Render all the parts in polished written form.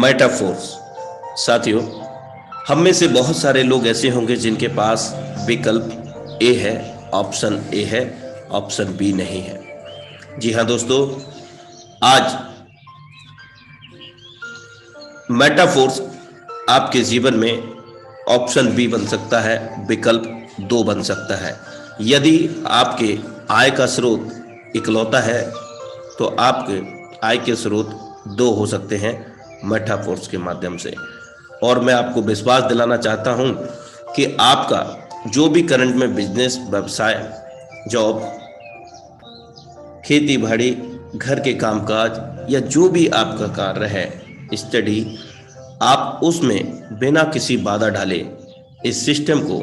Metaphors. साथियों, हम में से बहुत सारे लोग ऐसे होंगे जिनके पास विकल्प ए है, ऑप्शन ए है, ऑप्शन बी नहीं है। जी हाँ दोस्तों, आज मेटाफोर्स आपके जीवन में ऑप्शन बी बन सकता है, विकल्प दो बन सकता है। यदि आपके आय का स्रोत इकलौता है तो आपके आय के स्रोत दो हो सकते हैं मेटाफोर्स के माध्यम से। और मैं आपको विश्वास दिलाना चाहता हूं कि आपका जो भी करंट में बिजनेस, व्यवसाय, जॉब, खेती बाड़ी, घर के कामकाज या जो भी आपका कार्य है, स्टडी, आप उसमें बिना किसी बाधा डाले इस सिस्टम को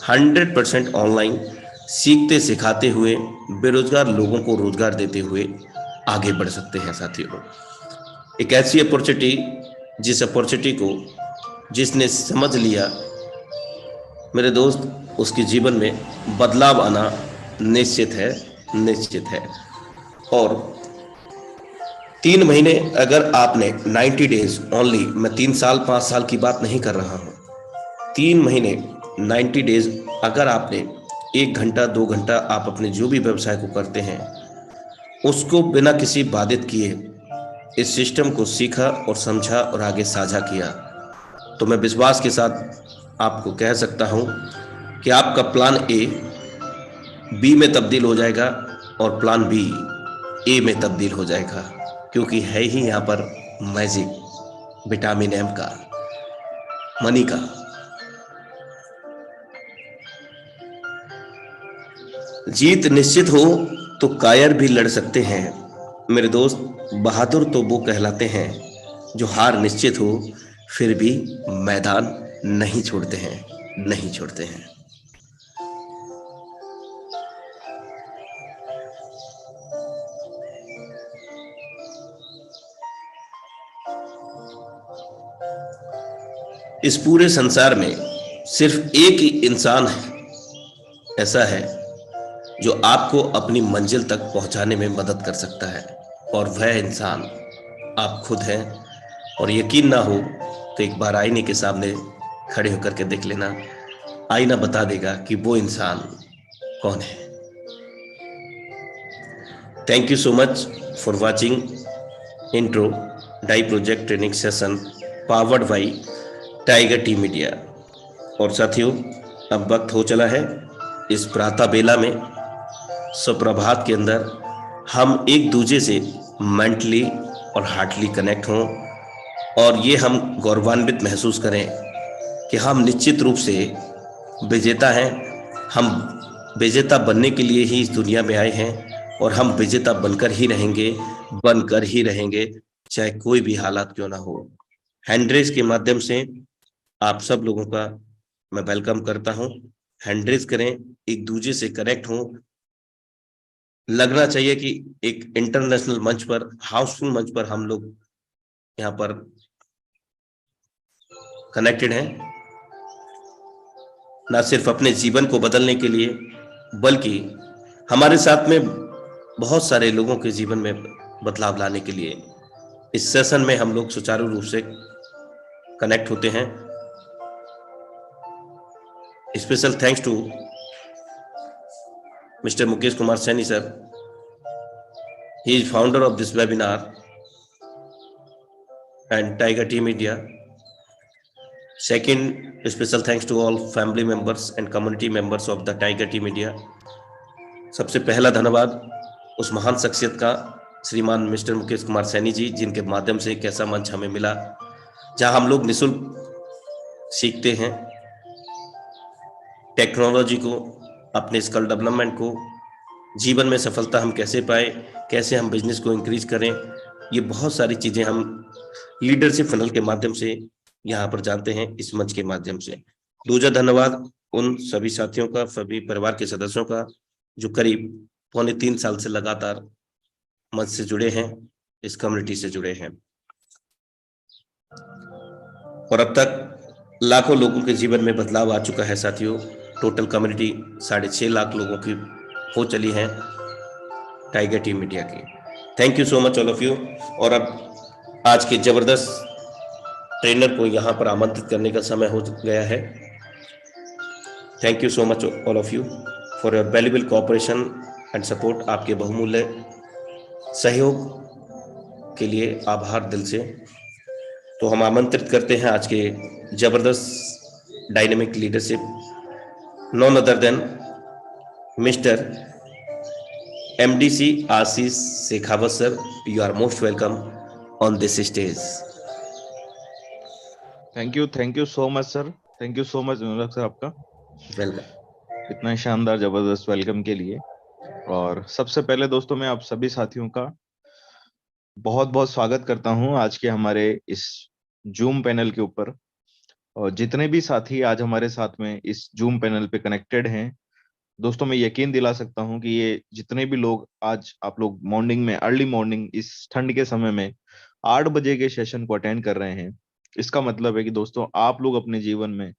100% ऑनलाइन सीखते सिखाते हुए बेरोजगार लोगों को रोजगार देते हुए आगे बढ़ सकते हैं। साथियों, एक ऐसी अपॉर्चुनिटी, जिस अपॉर्चुनिटी को जिसने समझ लिया मेरे दोस्त, उसके जीवन में बदलाव आना निश्चित है, निश्चित है। और 3 महीने अगर आपने 90 डेज ओनली, मैं 3 साल 5 साल की बात नहीं कर रहा हूँ, 3 महीने 90 डेज अगर आपने 1 घंटा 2 घंटा आप अपने जो भी व्यवसाय को करते हैं उसको बिना किसी बाधित किए इस सिस्टम को सीखा और समझा और आगे साझा किया, तो मैं विश्वास के साथ आपको कह सकता हूं कि आपका प्लान ए बी में तब्दील हो जाएगा और प्लान बी ए में तब्दील हो जाएगा, क्योंकि है ही यहाँ पर मैजिक, विटामिन एम का, मनी का। जीत निश्चित हो तो कायर भी लड़ सकते हैं मेरे दोस्त। बहादुर तो वो कहलाते हैं जो हार निश्चित हो फिर भी मैदान नहीं छोड़ते हैं, नहीं छोड़ते हैं। इस पूरे संसार में सिर्फ एक ही इंसान ऐसा है जो आपको अपनी मंजिल तक पहुंचाने में मदद कर सकता है, और वह इंसान आप खुद हैं। और यकीन ना हो तो एक बार आईने के सामने खड़े होकर के देख लेना, आईना बता देगा कि वो इंसान कौन है। Thank you so much for watching intro die project training session powered by Tiger Tea Media. और साथियों, अब वक्त हो चला है इस प्रातः बेला में, सुप्रभात के अंदर हम एक दूसरे से मेंटली और हार्टली कनेक्ट हों और ये हम गौरवान्वित महसूस करें कि हम निश्चित रूप से विजेता हैं। हम विजेता बनने के लिए ही इस दुनिया में आए हैं और हम विजेता बनकर ही रहेंगे, बनकर ही रहेंगे, चाहे कोई भी हालात क्यों ना हो। हैंड रेज के माध्यम से आप सब लोगों का मैं वेलकम करता हूं। हैंड रेज करें, एक दूसरे से कनेक्ट हों। लगना चाहिए कि एक इंटरनेशनल मंच पर, हाउसफुल मंच पर हम लोग यहाँ पर कनेक्टेड हैं, ना सिर्फ अपने जीवन को बदलने के लिए बल्कि हमारे साथ में बहुत सारे लोगों के जीवन में बदलाव लाने के लिए इस सेशन में हम लोग सुचारू रूप से कनेक्ट होते हैं। Special thanks to mister Mukesh Kumar Saini sir. He is founder of this webinar and Tiger Tea Media. Second, special thanks to all family members and community members of the Tiger Tea Media. सबसे पहला धन्यवाद उस महान शख्सियत का, श्रीमान मिस्टर मुकेश कुमार सैनी जी, जिनके माध्यम से एक ऐसा मंच हमें मिला जहां हम लोग निःशुल्क सीखते हैं टेक्नोलॉजी को, अपने स्किल डेवलपमेंट को, जीवन में सफलता हम कैसे पाए, कैसे हम बिजनेस को इंक्रीज करें। ये बहुत सारी चीजें हम लीडरशिप फनल के माध्यम से यहाँ पर जानते हैं, इस मंच के माध्यम से। दूसरा धन्यवाद उन सभी साथियों का, सभी परिवार के सदस्यों का जो करीब 2.25 साल से लगातार मंच से जुड़े हैं, इस कम्युनिटी से जुड़े हैं, और अब तक लाखों लोगों के जीवन में बदलाव आ चुका है। साथियों, टोटल कम्युनिटी 6.5 लाख लोगों की हो चली है टाइगर टी मीडिया की। Thank you so much all of you. और अब आज के जबरदस्त ट्रेनर को यहाँ पर आमंत्रित करने का समय हो गया है। Thank you so much all of you for your valuable cooperation and support. आपके बहुमूल्य सहयोग के लिए आभार दिल से। तो हम आमंत्रित करते हैं आज के जबरदस्त dynamic leadership, none other than mister MDC Ashish Shekhawat sir. You are most welcome on this stage. Thank you so much sir. Thank you so much Anurag sir, आपका वेलकम। इतना शानदार जबरदस्त वेलकम के लिए। और सबसे पहले दोस्तों मैं आप सभी साथियों का बहुत बहुत स्वागत करता हूं आज के हमारे इस जूम पैनल के ऊपर। और जितने भी साथी आज हमारे साथ में इस जूम पैनल पे कनेक्टेड हैं दोस्तों, मैं यकीन दिला सकता हूं कि ये जितने भी लोग आज आप लोग मॉर्निंग में, अर्ली मॉर्निंग इस ठंड के समय में 8 बजे के सेशन को अटेंड कर रहे हैं, इसका मतलब है कि दोस्तों आप लोग अपने जीवन में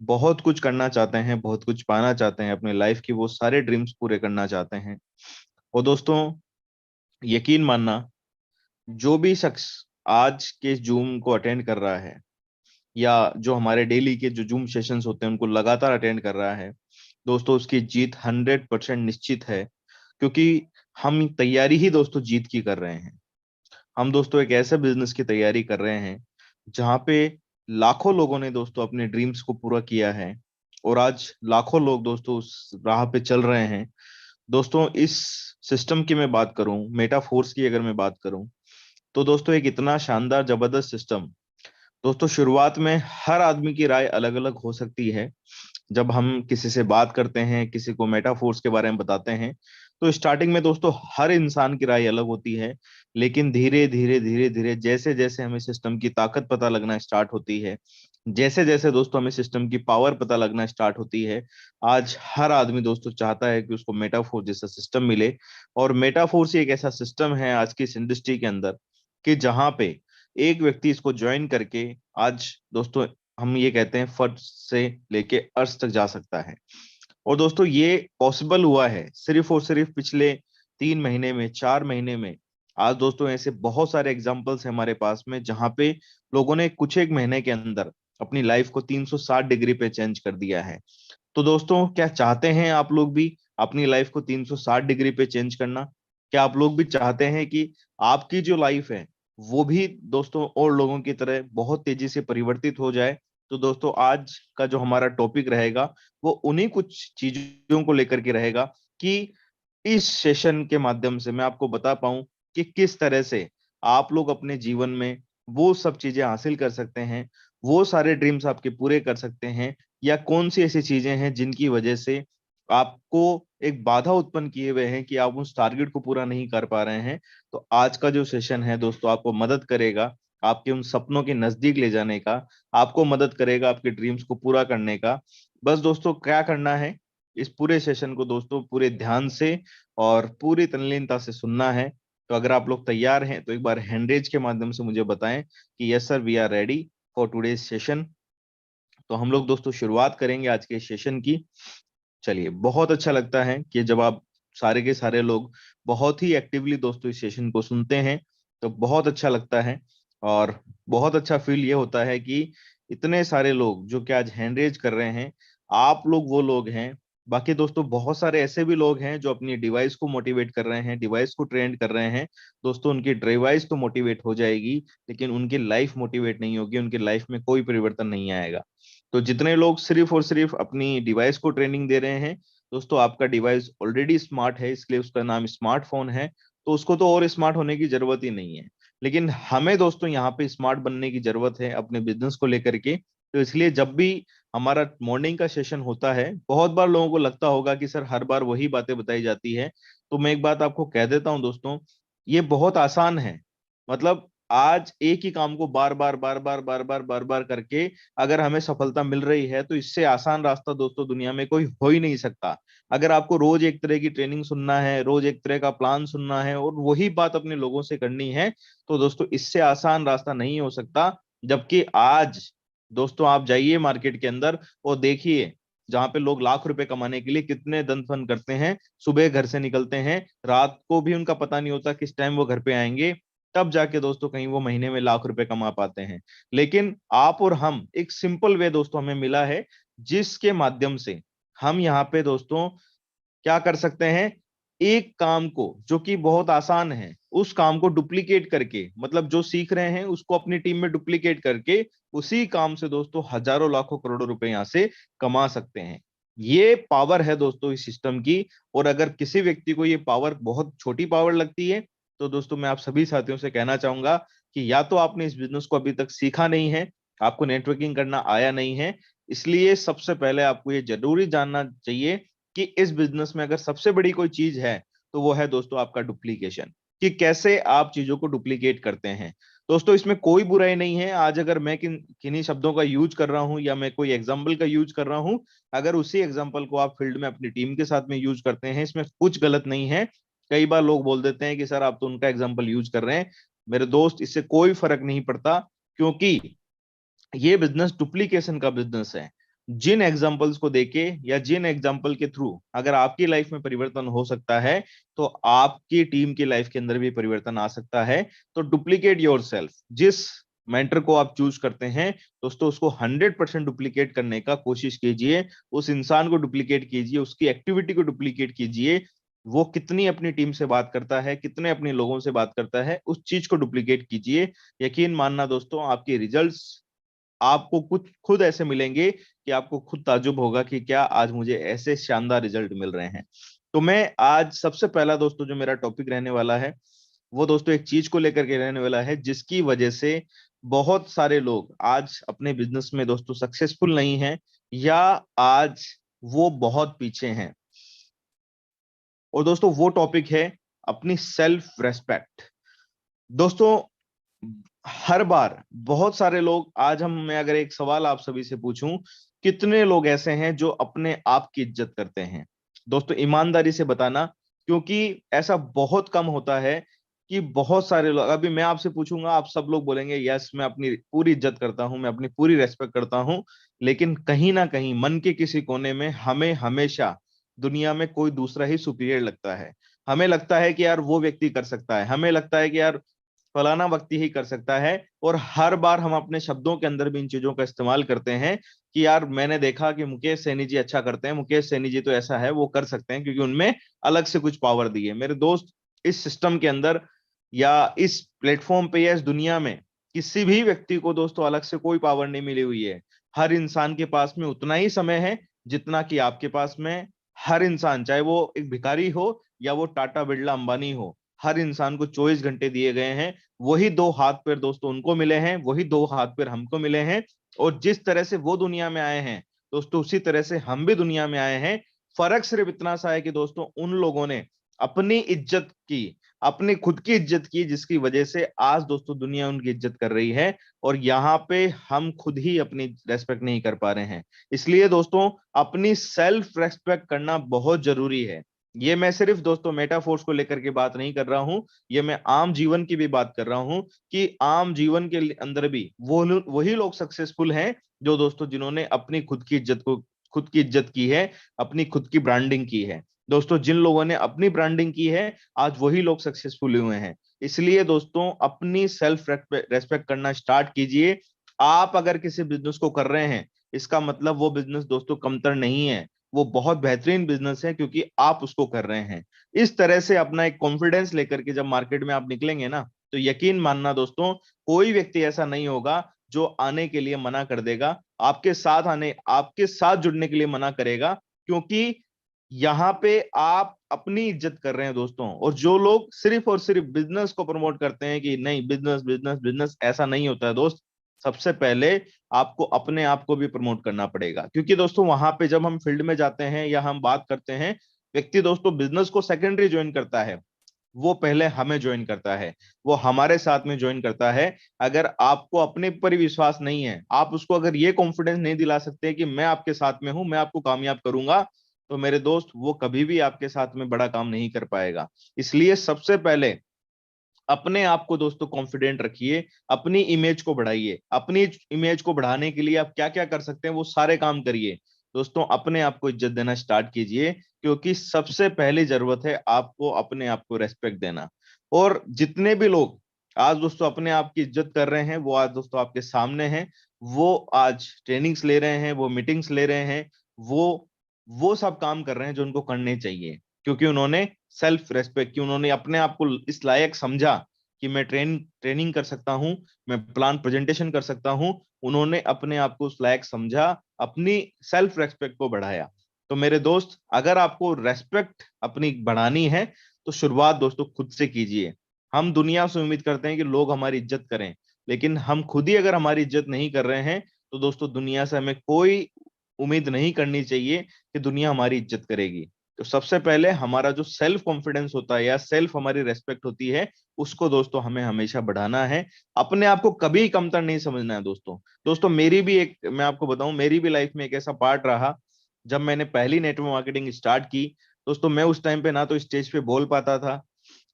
बहुत कुछ करना चाहते हैं, बहुत कुछ पाना चाहते हैं, अपने लाइफ की वो सारे ड्रीम्स पूरे करना चाहते हैं। और दोस्तों यकीन मानना, जो भी शख्स आज के जूम को अटेंड कर रहा है या जो हमारे डेली के जो जूम सेशंस होते हैं उनको लगातार अटेंड कर रहा है, दोस्तों उसकी जीत 100% निश्चित है। क्योंकि हम तैयारी ही दोस्तों जीत की कर रहे हैं। हम दोस्तों एक ऐसे बिजनेस की तैयारी कर रहे हैं जहां पे लाखों लोगों ने दोस्तों अपने ड्रीम्स को पूरा किया है और आज लाखों लोग दोस्तों उस राह पे चल रहे हैं। दोस्तों इस सिस्टम की मैं बात करूं, मेटाफोर्स की अगर मैं बात करूं, तो दोस्तों एक इतना शानदार जबरदस्त सिस्टम, दोस्तों शुरुआत में हर आदमी की राय अलग अलग हो सकती है। जब हम किसी से बात करते हैं, किसी को मेटाफोर्स के बारे में बताते हैं, तो स्टार्टिंग में दोस्तों हर इंसान की राय अलग होती है। लेकिन धीरे धीरे धीरे धीरे जैसे जैसे हमें सिस्टम की ताकत पता लगना स्टार्ट होती है, जैसे जैसे दोस्तों हमें सिस्टम की पावर पता लगना स्टार्ट होती है, आज हर आदमी दोस्तों चाहता है कि उसको मेटाफोर जैसा सिस्टम मिले। और मेटाफोर्स ही एक ऐसा सिस्टम है आज की इस इंडस्ट्री के अंदर कि जहां पे एक व्यक्ति इसको ज्वाइन करके आज दोस्तों हम ये कहते हैं फर्श से लेके अर्श तक जा सकता है। और दोस्तों ये पॉसिबल हुआ है सिर्फ और सिर्फ पिछले 3 महीने में, 4 महीने में। आज दोस्तों ऐसे बहुत सारे एग्जाम्पल्स हैं हमारे पास में जहां पे लोगों ने कुछ एक महीने के अंदर अपनी लाइफ को 360 डिग्री पे चेंज कर दिया है। तो दोस्तों क्या चाहते हैं आप लोग भी अपनी लाइफ को 360 डिग्री पे चेंज करना? क्या आप लोग भी चाहते हैं कि आपकी जो लाइफ है वो भी दोस्तों और लोगों की तरह बहुत तेजी से परिवर्तित हो जाए? तो दोस्तों आज का जो हमारा टॉपिक रहेगा वो उन्हीं कुछ चीजों को लेकर के रहेगा कि इस सेशन के माध्यम से मैं आपको बता पाऊं कि किस तरह से आप लोग अपने जीवन में वो सब चीजें हासिल कर सकते हैं, वो सारे ड्रीम्स आपके पूरे कर सकते हैं, या कौन सी ऐसी चीजें हैं जिनकी वजह से आपको एक बाधा उत्पन्न किए हुए हैं कि आप उस टारगेट को पूरा नहीं कर पा रहे हैं। तो आज का जो सेशन है दोस्तों आपको मदद करेगा आपके उन सपनों के नजदीक ले जाने का, आपको मदद करेगा आपके ड्रीम्स को पूरा करने का। बस दोस्तों क्या करना है, इस पूरे सेशन को दोस्तों पूरे ध्यान से और पूरी तल्लीनता से सुनना है। तो अगर आप लोग तैयार हैं तो एक बार हैंड रेज के माध्यम से मुझे बताएं कि yes sir we are ready for today's session. तो हम लोग दोस्तों शुरुआत करेंगे आज के सेशन की। चलिए, बहुत अच्छा लगता है कि जब आप सारे के सारे लोग बहुत ही एक्टिवली दोस्तों इस सेशन को सुनते हैं, तो बहुत अच्छा लगता है। और बहुत अच्छा फील ये होता है कि इतने सारे लोग जो कि आज हैंड रेज कर रहे हैं, आप लोग वो लोग हैं। बाकी दोस्तों बहुत सारे ऐसे भी लोग हैं जो अपनी डिवाइस को मोटिवेट कर रहे हैं, डिवाइस को ट्रेंड कर रहे हैं। दोस्तों उनकी डिवाइस तो मोटिवेट हो जाएगी लेकिन उनकी लाइफ मोटिवेट नहीं होगी, उनकी लाइफ में कोई परिवर्तन नहीं आएगा। तो जितने लोग सिर्फ और सिर्फ अपनी डिवाइस को ट्रेनिंग दे रहे हैं, दोस्तों आपका डिवाइस ऑलरेडी स्मार्ट है, इसलिए उसका नाम स्मार्टफोन है, तो उसको तो और स्मार्ट होने की जरूरत ही नहीं है। लेकिन हमें दोस्तों यहाँ पे स्मार्ट बनने की जरूरत है अपने बिजनेस को लेकर के। तो इसलिए जब भी हमारा मॉर्निंग का सेशन होता है, बहुत बार लोगों को लगता होगा कि सर हर बार वही बातें बताई जाती है। तो मैं एक बात आपको कह देता हूं दोस्तों, ये बहुत आसान है। मतलब आज एक ही काम को बार बार करके अगर हमें सफलता मिल रही है, तो इससे आसान रास्ता दोस्तों दुनिया में कोई हो ही नहीं सकता। अगर आपको रोज एक तरह की ट्रेनिंग सुनना है, रोज एक तरह का प्लान सुनना है और वही बात अपने लोगों से करनी है, तो दोस्तों इससे आसान रास्ता नहीं हो सकता। जबकि आज दोस्तों आप जाइए मार्केट के अंदर और देखिए, जहां पे लोग लाख रुपए कमाने के लिए कितने दन फन करते हैं, सुबह घर से निकलते हैं, रात को भी उनका पता नहीं होता किस टाइम वो घर पे आएंगे। तब जाके दोस्तों कहीं वो महीने में लाख रुपए कमा पाते हैं। लेकिन आप और हम, एक सिंपल वे दोस्तों हमें मिला है, जिसके माध्यम से हम यहाँ पे दोस्तों क्या कर सकते हैं, एक काम को जो कि बहुत आसान है, उस काम को डुप्लीकेट करके, मतलब जो सीख रहे हैं उसको अपनी टीम में डुप्लीकेट करके उसी काम से दोस्तों हजारों लाखों करोड़ों रुपए यहां से कमा सकते हैं। ये पावर है दोस्तों इस सिस्टम की। और अगर किसी व्यक्ति को ये पावर बहुत छोटी पावर लगती है, तो दोस्तों मैं आप सभी साथियों से कहना चाहूंगा कि या तो आपने इस बिजनेस को अभी तक सीखा नहीं है, आपको नेटवर्किंग करना आया नहीं है, इसलिए सबसे पहले आपको ये जरूरी जानना चाहिए कि इस बिजनेस में अगर सबसे बड़ी कोई चीज है तो वो है दोस्तों आपका डुप्लीकेशन, कि कैसे आप चीजों को डुप्लीकेट करते हैं। दोस्तों इसमें कोई बुराई नहीं है, आज अगर मैं किन्हीं शब्दों का यूज कर रहा हूं या मैं कोई एग्जांपल का यूज कर रहा हूं, अगर उसी एग्जांपल को आप फील्ड में अपनी टीम के साथ में यूज करते हैं, इसमें कुछ गलत नहीं है। कई बार लोग बोल देते हैं कि सर आप तो उनका एग्जाम्पल यूज कर रहे हैं। मेरे दोस्त इससे कोई फर्क नहीं पड़ता, क्योंकि ये बिजनेस डुप्लीकेशन का बिजनेस है। जिन एग्जांपल्स को देके या जिन एग्जांपल के थ्रू अगर आपकी लाइफ में परिवर्तन हो सकता है, तो आपकी टीम की लाइफ के अंदर भी परिवर्तन आ सकता है। तो डुप्लीकेट योरसेल्फ, जिस मेंटर को आप चूज करते हैं दोस्तों, उसको 100% डुप्लीकेट करने का कोशिश कीजिए। उस इंसान को डुप्लीकेट कीजिए, उसकी एक्टिविटी को डुप्लीकेट कीजिए। वो कितनी अपनी टीम से बात करता है, कितने अपने लोगों से बात करता है, उस चीज को डुप्लीकेट कीजिए। यकीन मानना दोस्तों, आपके रिजल्ट्स आपको कुछ खुद ऐसे मिलेंगे कि आपको खुद ताज्जुब होगा कि क्या आज मुझे ऐसे शानदार रिजल्ट मिल रहे हैं। तो मैं आज सबसे पहला दोस्तों जो मेरा टॉपिक रहने वाला है, वो दोस्तों एक चीज को लेकर के रहने वाला है, जिसकी वजह से बहुत सारे लोग आज अपने बिजनेस में दोस्तों सक्सेसफुल नहीं हैं, या आज वो बहुत पीछे हैं। और दोस्तों वो टॉपिक है अपनी सेल्फ रेस्पेक्ट। दोस्तों हर बार बहुत सारे लोग, आज हम, मैं अगर एक सवाल आप सभी से पूछूं, कितने लोग ऐसे हैं जो अपने आप की इज्जत करते हैं? दोस्तों ईमानदारी से बताना, क्योंकि ऐसा बहुत कम होता है कि बहुत सारे लोग, अभी मैं आपसे पूछूंगा आप सब लोग बोलेंगे यस मैं अपनी पूरी इज्जत करता हूं, मैं अपनी पूरी रेस्पेक्ट करता हूं। लेकिन कहीं ना कहीं मन के किसी कोने में हमें हमेशा दुनिया में कोई दूसरा ही सुपीरियर लगता है। हमें लगता है कि यार वो व्यक्ति कर सकता है, हमें लगता है कि यार फलाना व्यक्ति ही कर सकता है। और हर बार हम अपने शब्दों के अंदर भी इन चीजों का इस्तेमाल करते हैं कि यार मैंने देखा कि मुकेश सैनी जी अच्छा करते हैं, मुकेश सैनी जी तो ऐसा है, वो कर सकते हैं क्योंकि उनमें अलग से कुछ पावर दी है। मेरे दोस्त, इस सिस्टम के अंदर या इस प्लेटफॉर्म पे या इस दुनिया में किसी भी व्यक्ति को दोस्तों अलग से कोई पावर नहीं मिली हुई है। हर इंसान के पास में उतना ही समय है जितना कि आपके पास में। हर इंसान, चाहे वो एक भिखारी हो या वो टाटा बिरला अंबानी हो, हर इंसान को 24 घंटे दिए गए हैं। वही दो हाथ पैर दोस्तों उनको मिले हैं, वही दो हाथ पैर हमको मिले हैं। और जिस तरह से वो दुनिया में आए हैं दोस्तों, उसी तरह से हम भी दुनिया में आए हैं। फर्क सिर्फ इतना सा है कि दोस्तों उन लोगों ने अपनी इज्जत की, अपनी खुद की इज्जत की, जिसकी वजह से आज दोस्तों दुनिया उनकी इज्जत कर रही है। और यहाँ पे हम खुद ही अपनी रेस्पेक्ट नहीं कर पा रहे हैं। इसलिए दोस्तों अपनी सेल्फ रेस्पेक्ट करना बहुत जरूरी है। ये मैं सिर्फ दोस्तों मेटाफोर्स को लेकर के बात नहीं कर रहा हूं, ये मैं आम जीवन की भी बात कर रहा हूं कि आम जीवन के अंदर भी वही लोग सक्सेसफुल हैं जो दोस्तों जिन्होंने अपनी खुद की इज्जत की है, अपनी खुद की ब्रांडिंग की है। दोस्तों जिन लोगों ने अपनी ब्रांडिंग की है, आज वही लोग सक्सेसफुल हुए हैं। इसलिए दोस्तों अपनी सेल्फ रेस्पेक्ट करना स्टार्ट कीजिए। आप अगर किसी बिजनेस को कर रहे हैं, इसका मतलब वो बिजनेस दोस्तों कमतर नहीं है, वो बहुत बेहतरीन बिजनेस है, क्योंकि आप उसको कर रहे हैं। इस तरह से अपना एक कॉन्फिडेंस लेकर के जब मार्केट में आप निकलेंगे ना, तो यकीन मानना दोस्तों, कोई व्यक्ति ऐसा नहीं होगा जो आने के लिए मना कर देगा, आपके साथ जुड़ने के लिए मना करेगा। क्योंकि यहाँ पे आप अपनी इज्जत कर रहे हैं दोस्तों। और जो लोग सिर्फ और सिर्फ बिजनेस को प्रमोट करते हैं कि नहीं बिजनेस बिजनेस बिजनेस, ऐसा नहीं होता है दोस्त। सबसे पहले आपको अपने आप को भी प्रमोट करना पड़ेगा, क्योंकि दोस्तों वहां पे जब हम फील्ड में जाते हैं या हम बात करते हैं, व्यक्ति दोस्तों बिजनेस को सेकेंडरी ज्वाइन करता है, वो पहले हमें ज्वाइन करता है, वो हमारे साथ में ज्वाइन करता है। अगर आपको अपने पर ही विश्वास नहीं है, आप उसको अगर ये कॉन्फिडेंस नहीं दिला सकते कि मैं आपके साथ में हूं, मैं आपको कामयाब करूंगा, तो मेरे दोस्त वो कभी भी आपके साथ में बड़ा काम नहीं कर पाएगा। इसलिए सबसे पहले अपने आप को दोस्तों कॉन्फिडेंट रखिए, अपनी इमेज को बढ़ाइए। अपनी इमेज को बढ़ाने के लिए आप क्या क्या कर सकते हैं, वो सारे काम करिए। दोस्तों अपने आप को इज्जत देना स्टार्ट कीजिए, क्योंकि सबसे पहली जरूरत है आपको अपने आप को रेस्पेक्ट देना। और जितने भी लोग आज दोस्तों अपने आप की इज्जत कर रहे हैं, वो आज दोस्तों आपके सामने हैं, वो आज ट्रेनिंग्स ले रहे हैं, वो मीटिंग्स ले रहे हैं, वो सब काम कर रहे हैं जो उनको करने चाहिए, क्योंकि उन्होंने सेल्फ रेस्पेक्ट की, उन्होंने अपने आप को इस लायक समझा कि मैं ट्रेनिंग कर सकता हूं, मैं प्लान प्रेजेंटेशन कर सकता हूं। उन्होंने अपने आप को उस लायक समझा, अपनी सेल्फ रेस्पेक्ट को बढ़ाया। तो मेरे दोस्त, अगर आपको रेस्पेक्ट अपनी बढ़ानी है तो शुरुआत दोस्तों खुद से कीजिए। हम दुनिया से उम्मीद करते हैं कि लोग हमारी इज्जत करें, लेकिन हम खुद ही अगर हमारी इज्जत नहीं कर रहे हैं तो दोस्तों दुनिया से हमें कोई उम्मीद नहीं करनी चाहिए कि दुनिया हमारी इज्जत करेगी। तो सबसे पहले हमारा जो सेल्फ कॉन्फिडेंस होता है या सेल्फ हमारी रेस्पेक्ट होती है, उसको दोस्तों हमें हमेशा बढ़ाना है। अपने आप को कभी कमतर नहीं समझना है दोस्तों। दोस्तों मेरी भी एक, मैं आपको बताऊं, मेरी भी लाइफ में एक ऐसा पार्ट रहा जब मैंने पहली नेटवर्क मार्केटिंग स्टार्ट की। दोस्तों मैं उस टाइम पे ना तो स्टेज पे बोल पाता था,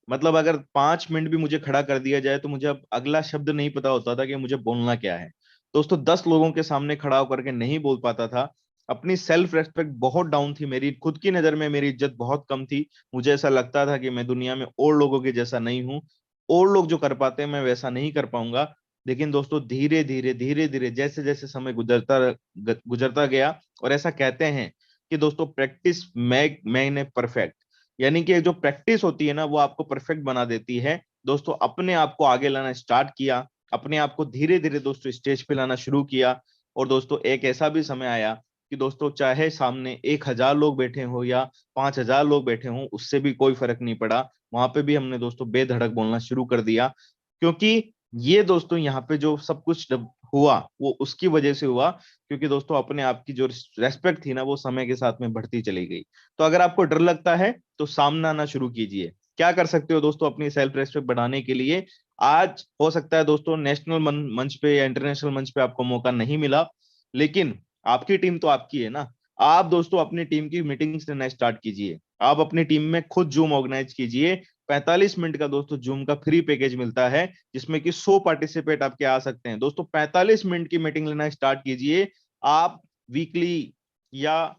मतलब अगर 5 मिनट भी मुझे खड़ा कर दिया जाए तो मुझे अब अगला शब्द नहीं पता होता था कि मुझे बोलना क्या है। दोस्तों 10 लोगों के सामने खड़ा होकर के नहीं बोल पाता था। अपनी सेल्फ रेस्पेक्ट बहुत डाउन थी मेरी, खुद की नजर में मेरी इज्जत बहुत कम थी। मुझे ऐसा लगता था कि मैं दुनिया में और लोगों के जैसा नहीं हूँ, और लोग जो कर पाते हैं मैं वैसा नहीं कर पाऊंगा। लेकिन दोस्तों धीरे धीरे जैसे जैसे समय गुजरता गया, और ऐसा कहते हैं कि दोस्तों प्रैक्टिस मैंने परफेक्ट, यानी कि जो प्रैक्टिस होती है ना वो आपको परफेक्ट बना देती है। दोस्तों अपने आप को आगे लाना स्टार्ट किया, अपने आप को धीरे धीरे दोस्तों स्टेज पे लाना शुरू किया। और दोस्तों एक ऐसा भी समय आया कि दोस्तों चाहे सामने 1,000 लोग बैठे हो या 5,000 लोग बैठे हों, उससे भी कोई फर्क नहीं पड़ा। वहां पे भी हमने दोस्तों बेधड़क बोलना शुरू कर दिया, क्योंकि ये दोस्तों यहाँ पे जो सब कुछ हुआ वो उसकी वजह से हुआ, क्योंकि दोस्तों अपने आप की जो रेस्पेक्ट थी ना वो समय के साथ में बढ़ती चली गई। तो अगर आपको डर लगता है तो सामना आना शुरू कीजिए। क्या कर सकते हो दोस्तों अपनी सेल्फ रेस्पेक्ट बढ़ाने के लिए? आज हो सकता है दोस्तों नेशनल मंच पे या इंटरनेशनल मंच पे आपको मौका नहीं मिला, लेकिन आपकी टीम तो आपकी है ना। आप दोस्तों अपनी टीम की मीटिंग्स लेना स्टार्ट कीजिए, आप अपनी टीम में खुद जूम ऑर्गेनाइज कीजिए। 45 मिनट का दोस्तों जूम का फ्री पैकेज मिलता है, जिसमें कि 100 पार्टिसिपेट आपके आ सकते हैं। दोस्तों 45 मिनट की मीटिंग लेना स्टार्ट कीजिए। आप वीकली या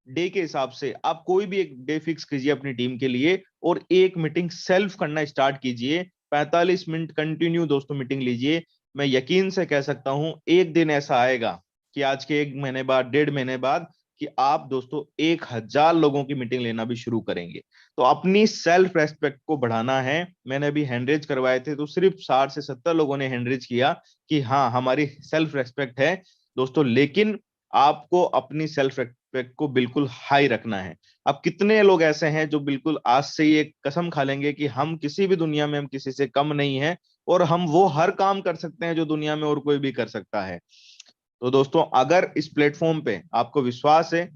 डे के हिसाब से आप कोई भी एक डे फिक्स कीजिए अपनी टीम के लिए, और एक मीटिंग सेल्फ करना स्टार्ट कीजिए। 45 मिनट कंटिन्यू दोस्तों मीटिंग लीजिए। मैं यकीन से कह सकता हूं एक दिन ऐसा आएगा कि आज के 1 महीने बाद, 1.5 महीने बाद, कि आप दोस्तों 1,000 लोगों की मीटिंग लेना भी शुरू करेंगे। तो अपनी सेल्फ रेस्पेक्ट को बढ़ाना है। मैंने अभी हैंडरेज करवाए थे तो सिर्फ 60 से 70 लोगों ने हैंडरेज किया कि हाँ हमारी सेल्फ रेस्पेक्ट है दोस्तों। लेकिन आपको अपनी सेल्फ रेस्पेक्ट को बिल्कुल हाई रखना है। अब कितने लोग ऐसे हैं जो बिल्कुल आज से ही एक कसम खा लेंगे कि हम किसी भी दुनिया में हम किसी से कम नहीं है, और हम वो हर काम कर सकते हैं जो दुनिया में और कोई भी कर सकता है। तो दोस्तों अगर इस प्लेटफॉर्म पे आपको विश्वास है,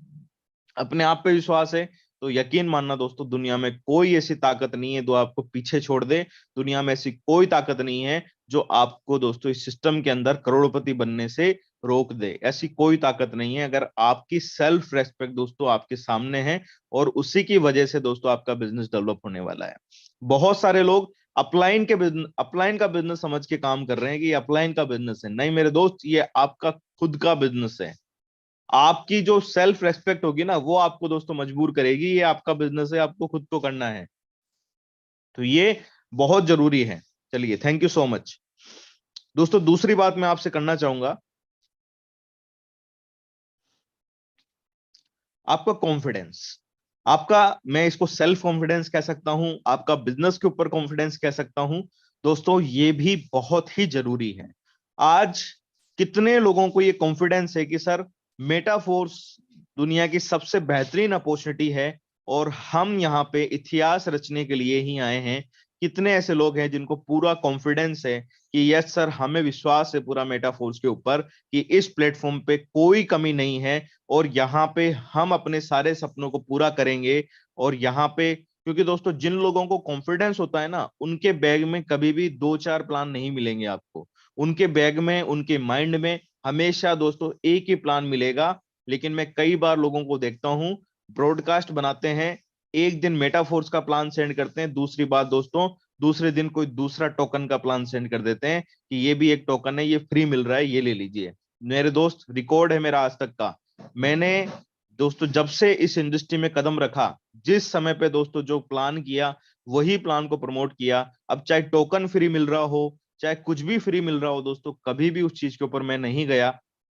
अपने आप पे विश्वास है, तो यकीन मानना दोस्तों दुनिया में कोई ऐसी ताकत नहीं है जो आपको पीछे छोड़ दे। दुनिया में ऐसी कोई ताकत नहीं है जो आपको दोस्तों इस सिस्टम के अंदर करोड़पति बनने से रोक दे। ऐसी कोई ताकत नहीं है अगर आपकी सेल्फ रेस्पेक्ट दोस्तों आपके सामने है, और उसी की वजह से दोस्तों आपका बिजनेस डेवलप होने वाला है। बहुत सारे लोग अपलाइन का बिजनेस समझ के काम कर रहे हैं कि ये अपलाइन का बिजनेस है। नहीं मेरे दोस्त, ये आपका खुद का बिजनेस है। आपकी जो सेल्फ रेस्पेक्ट होगी ना वो आपको दोस्तों मजबूर करेगी, ये आपका बिजनेस है, आपको खुद को करना है। तो ये बहुत जरूरी है। चलिए, थैंक यू सो मच। दोस्तों दूसरी बात मैं आपसे करना चाहूंगा, आपका कॉन्फिडेंस। आपका, मैं इसको सेल्फ कॉन्फिडेंस कह सकता हूं, आपका बिजनेस के ऊपर कॉन्फिडेंस कह सकता हूं। दोस्तों ये भी बहुत ही जरूरी है। आज कितने लोगों को ये कॉन्फिडेंस है कि सर मेटाफोर्स दुनिया की सबसे बेहतरीन अपॉर्चुनिटी है, और हम यहाँ पे इतिहास रचने के लिए ही आए हैं। कितने ऐसे लोग हैं जिनको पूरा कॉन्फिडेंस है कि यस सर, हमें विश्वास है पूरा मेटाफोर्स के ऊपर कि इस प्लेटफॉर्म पे कोई कमी नहीं है, और यहाँ पे हम अपने सारे सपनों को पूरा करेंगे। और यहाँ पे, क्योंकि दोस्तों जिन लोगों को कॉन्फिडेंस होता है ना, उनके बैग में कभी भी 2-4 प्लान नहीं मिलेंगे आपको। उनके बैग में, उनके माइंड में हमेशा दोस्तों एक ही प्लान मिलेगा। लेकिन मैं कई बार लोगों को देखता हूं, ब्रॉडकास्ट बनाते हैं, एक दिन मेटाफोर्स का प्लान सेंड करते हैं, दूसरी बात दोस्तों दूसरे दिन कोई दूसरा टोकन का प्लान सेंड कर देते हैं कि ये भी एक टोकन है, ये फ्री मिल रहा है, ये ले लीजिए। मेरे दोस्त, रिकॉर्ड है मेरा आज तक का, मैंने दोस्तों जब से इस इंडस्ट्री में कदम रखा, जिस समय पे दोस्तों जो प्लान किया वही प्लान को प्रमोट किया। अब चाहे टोकन फ्री मिल रहा हो, चाहे कुछ भी फ्री मिल रहा हो दोस्तों, कभी भी उस चीज के ऊपर मैं नहीं गया।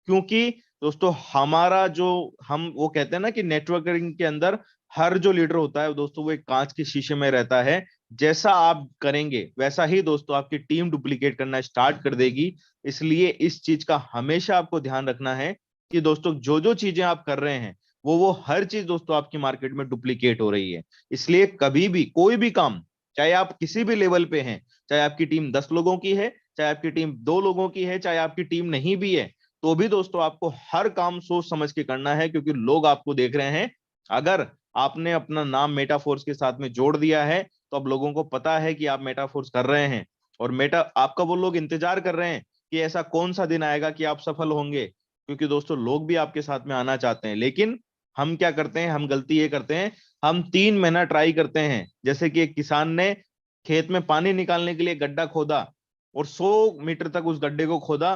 क्योंकि दोस्तों हमारा जो, हम वो कहते हैं ना कि नेटवर्किंग के अंदर हर जो लीडर होता है दोस्तों वो एक कांच के शीशे में रहता है। जैसा आप करेंगे वैसा ही दोस्तों आपकी टीम डुप्लीकेट करना स्टार्ट कर देगी। इसलिए इस चीज का हमेशा आपको ध्यान रखना है कि दोस्तों जो जो चीजें आप कर रहे हैं वो हर चीज दोस्तों आपकी मार्केट में डुप्लीकेट हो रही है। इसलिए कभी भी कोई भी काम, चाहे आप किसी भी लेवल पे हैं, चाहे आपकी टीम 10 लोगों की है, चाहे आपकी टीम 2 लोगों की है, चाहे आपकी टीम नहीं भी है, तो भी दोस्तों आपको हर काम सोच समझ के करना है, क्योंकि लोग आपको देख रहे हैं। अगर आपने अपना नाम मेटाफोर्स के साथ में जोड़ दिया है तो अब लोगों को पता है कि आप मेटाफोर्स कर रहे हैं, और मेटा आपका वो लोग इंतजार कर रहे हैं कि ऐसा कौन सा दिन आएगा कि आप सफल होंगे। क्योंकि दोस्तों लोग भी आपके साथ में आना चाहते हैं, लेकिन हम क्या करते हैं, हम गलती ये करते हैं, हम 3 महीना ट्राई करते हैं। जैसे कि एक किसान ने खेत में पानी निकालने के लिए गड्ढा खोदा और 100 मीटर तक उस गड्ढे को खोदा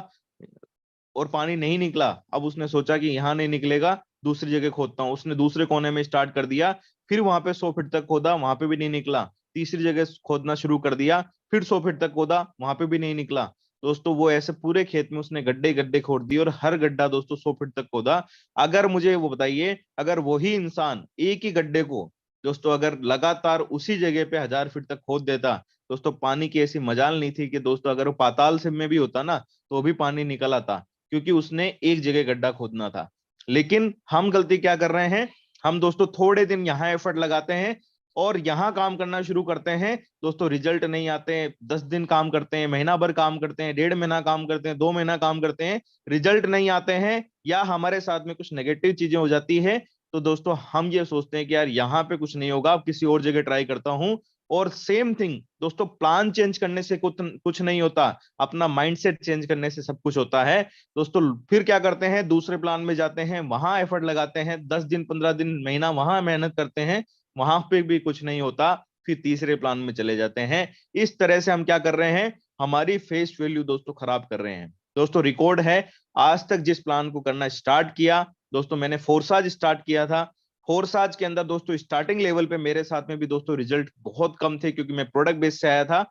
और पानी नहीं निकला। अब उसने सोचा कि यहाँ नहीं निकलेगा, दूसरी जगह खोदता हूँ। उसने दूसरे कोने में स्टार्ट कर दिया, फिर वहां पे 100 फीट तक खोदा, वहां पे भी नहीं निकला। तीसरी जगह खोदना शुरू कर दिया, फिर 100 फीट तक खोदा, वहां पे भी नहीं निकला। दोस्तों वो ऐसे पूरे खेत में उसने गड्ढे गड्ढे खोद दिए और हर गड्ढा दोस्तों 100 फीट तक खोदा। अगर मुझे वो बताइए, अगर वही इंसान एक ही गड्ढे को दोस्तों अगर लगातार उसी जगह पे 1000 फीट तक खोद देता, दोस्तों पानी की ऐसी मजाल नहीं थी कि दोस्तों अगर वो पाताल से में भी होता ना तो भी पानी निकल आता, क्योंकि उसने एक जगह गड्ढा खोदना था। लेकिन हम गलती क्या कर रहे हैं, हम दोस्तों थोड़े दिन यहाँ एफर्ट लगाते हैं और यहाँ काम करना शुरू करते हैं। दोस्तों रिजल्ट नहीं आते हैं, 10 दिन काम करते हैं, महीना भर काम करते हैं, 1.5 महीना काम करते हैं, 2 महीना काम करते हैं, रिजल्ट नहीं आते हैं, या हमारे साथ में कुछ नेगेटिव चीजें हो जाती है। तो दोस्तों हम ये सोचते हैं कि यार यहाँ पे कुछ नहीं होगा, अब किसी और जगह ट्राई करता हूँ। और सेम थिंग दोस्तों, प्लान चेंज करने से कुछ नहीं होता, अपना माइंडसेट चेंज करने से सब कुछ होता है। दोस्तों फिर क्या करते हैं, दूसरे प्लान में जाते हैं, वहां एफर्ट लगाते हैं, 10 दिन 15 दिन महीना वहां मेहनत करते हैं, वहां पे भी कुछ नहीं होता, फिर तीसरे प्लान में चले जाते हैं। इस तरह से हम क्या कर रहे हैं, हमारी फेस वैल्यू दोस्तों खराब कर रहे हैं। दोस्तों रिकॉर्ड है, आज तक जिस प्लान को करना स्टार्ट किया दोस्तों, मैंने फोरसाज स्टार्ट किया था। फोरसाज के अंदर दोस्तों स्टार्टिंग लेवल पे मेरे साथ में भी दोस्तों रिजल्ट बहुत कम थे, क्योंकि मैं प्रोडक्ट बेस से आया था।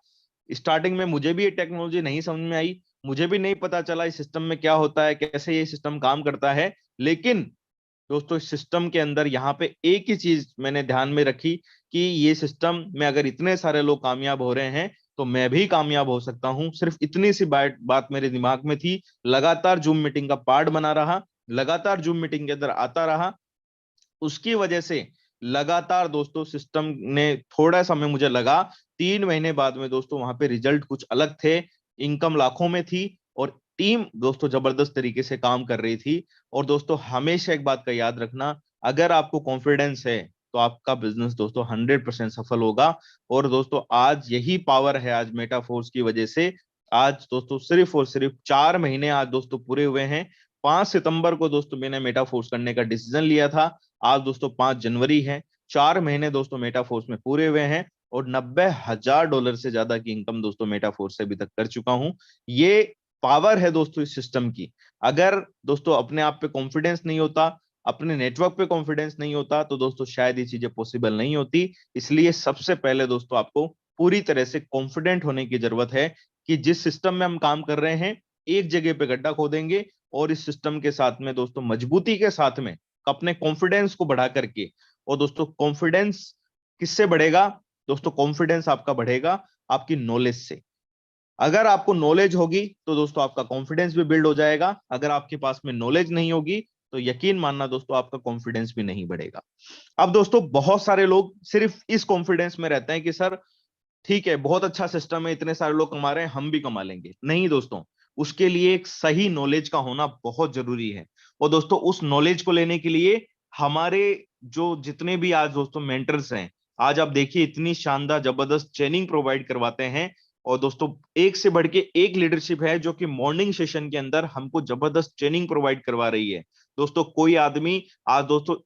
स्टार्टिंग में मुझे भी ये टेक्नोलॉजी नहीं समझ में आई, मुझे भी नहीं पता चला इस सिस्टम में क्या होता है, कैसे ये सिस्टम काम करता है। लेकिन दोस्तों इस सिस्टम के अंदर यहाँ पे एक ही चीज मैंने ध्यान में रखी कि ये सिस्टम में अगर इतने सारे लोग कामयाब हो रहे हैं तो मैं भी कामयाब हो सकता हूँ। सिर्फ इतनी सी बात मेरे दिमाग में थी। लगातार जूम मीटिंग का पार्ट बना रहा, लगातार जूम मीटिंग के अंदर आता रहा, उसकी वजह से लगातार दोस्तों सिस्टम ने, थोड़ा समय मुझे लगा, 3 महीने बाद में दोस्तों वहां पे रिजल्ट कुछ अलग थे, इनकम लाखों में थी और टीम दोस्तों जबरदस्त तरीके से काम कर रही थी। और दोस्तों हमेशा एक बात का याद रखना, अगर आपको कॉन्फिडेंस है तो आपका बिजनेस दोस्तों 100% सफल होगा। और दोस्तों आज यही पावर है, आज मेटाफोर्स की वजह से आज दोस्तों सिर्फ और सिर्फ 4 महीने आज दोस्तों पूरे हुए हैं। 5 सितंबर को दोस्तों मैंने मेटाफोर्स करने का डिसीजन लिया था, आज दोस्तों 5 जनवरी है। 4 महीने दोस्तों मेटाफोर्स में पूरे हुए हैं और $90,000 से ज्यादा की इनकम दोस्तों मेटाफोर्स से अभी तक कर चुका हूं। ये पावर है दोस्तों इस सिस्टम की। अगर दोस्तों अपने आप पे कॉन्फिडेंस नहीं होता, अपने नेटवर्क पे कॉन्फिडेंस नहीं होता, तो दोस्तों शायद ये चीजें पॉसिबल नहीं होती। इसलिए सबसे पहले दोस्तों आपको पूरी तरह से कॉन्फिडेंट होने की जरूरत है कि जिस सिस्टम में हम काम कर रहे हैं, एक जगह पे गड्ढा खोदेंगे और इस सिस्टम के साथ में दोस्तों मजबूती के साथ में अपने कॉन्फिडेंस को बढ़ा करके। और दोस्तों कॉन्फिडेंस किससे बढ़ेगा, दोस्तों कॉन्फिडेंस आपका बढ़ेगा आपकी नॉलेज से। अगर आपको नॉलेज होगी तो दोस्तों आपका कॉन्फिडेंस भी बिल्ड हो जाएगा। अगर आपके पास में नॉलेज नहीं होगी तो यकीन मानना दोस्तों आपका कॉन्फिडेंस भी नहीं बढ़ेगा। अब दोस्तों बहुत सारे लोग सिर्फ इस कॉन्फिडेंस में रहते हैं कि सर ठीक है, बहुत अच्छा सिस्टम है, इतने सारे लोग कमा रहे हैं, हम भी कमा लेंगे। नहीं दोस्तों, उसके लिए एक सही नॉलेज का होना बहुत जरूरी है। और दोस्तों उस नॉलेज को लेने के लिए हमारे जो जितने भी आज दोस्तों मेंटर्स हैं, आज आप देखिए इतनी शानदार जबरदस्त ट्रेनिंग प्रोवाइड करवाते हैं। और दोस्तों एक से बढ़ के एक लीडरशिप है जो कि मॉर्निंग सेशन के अंदर हमको जबरदस्त ट्रेनिंग प्रोवाइड करवा रही है। दोस्तों कोई आदमी आज दोस्तों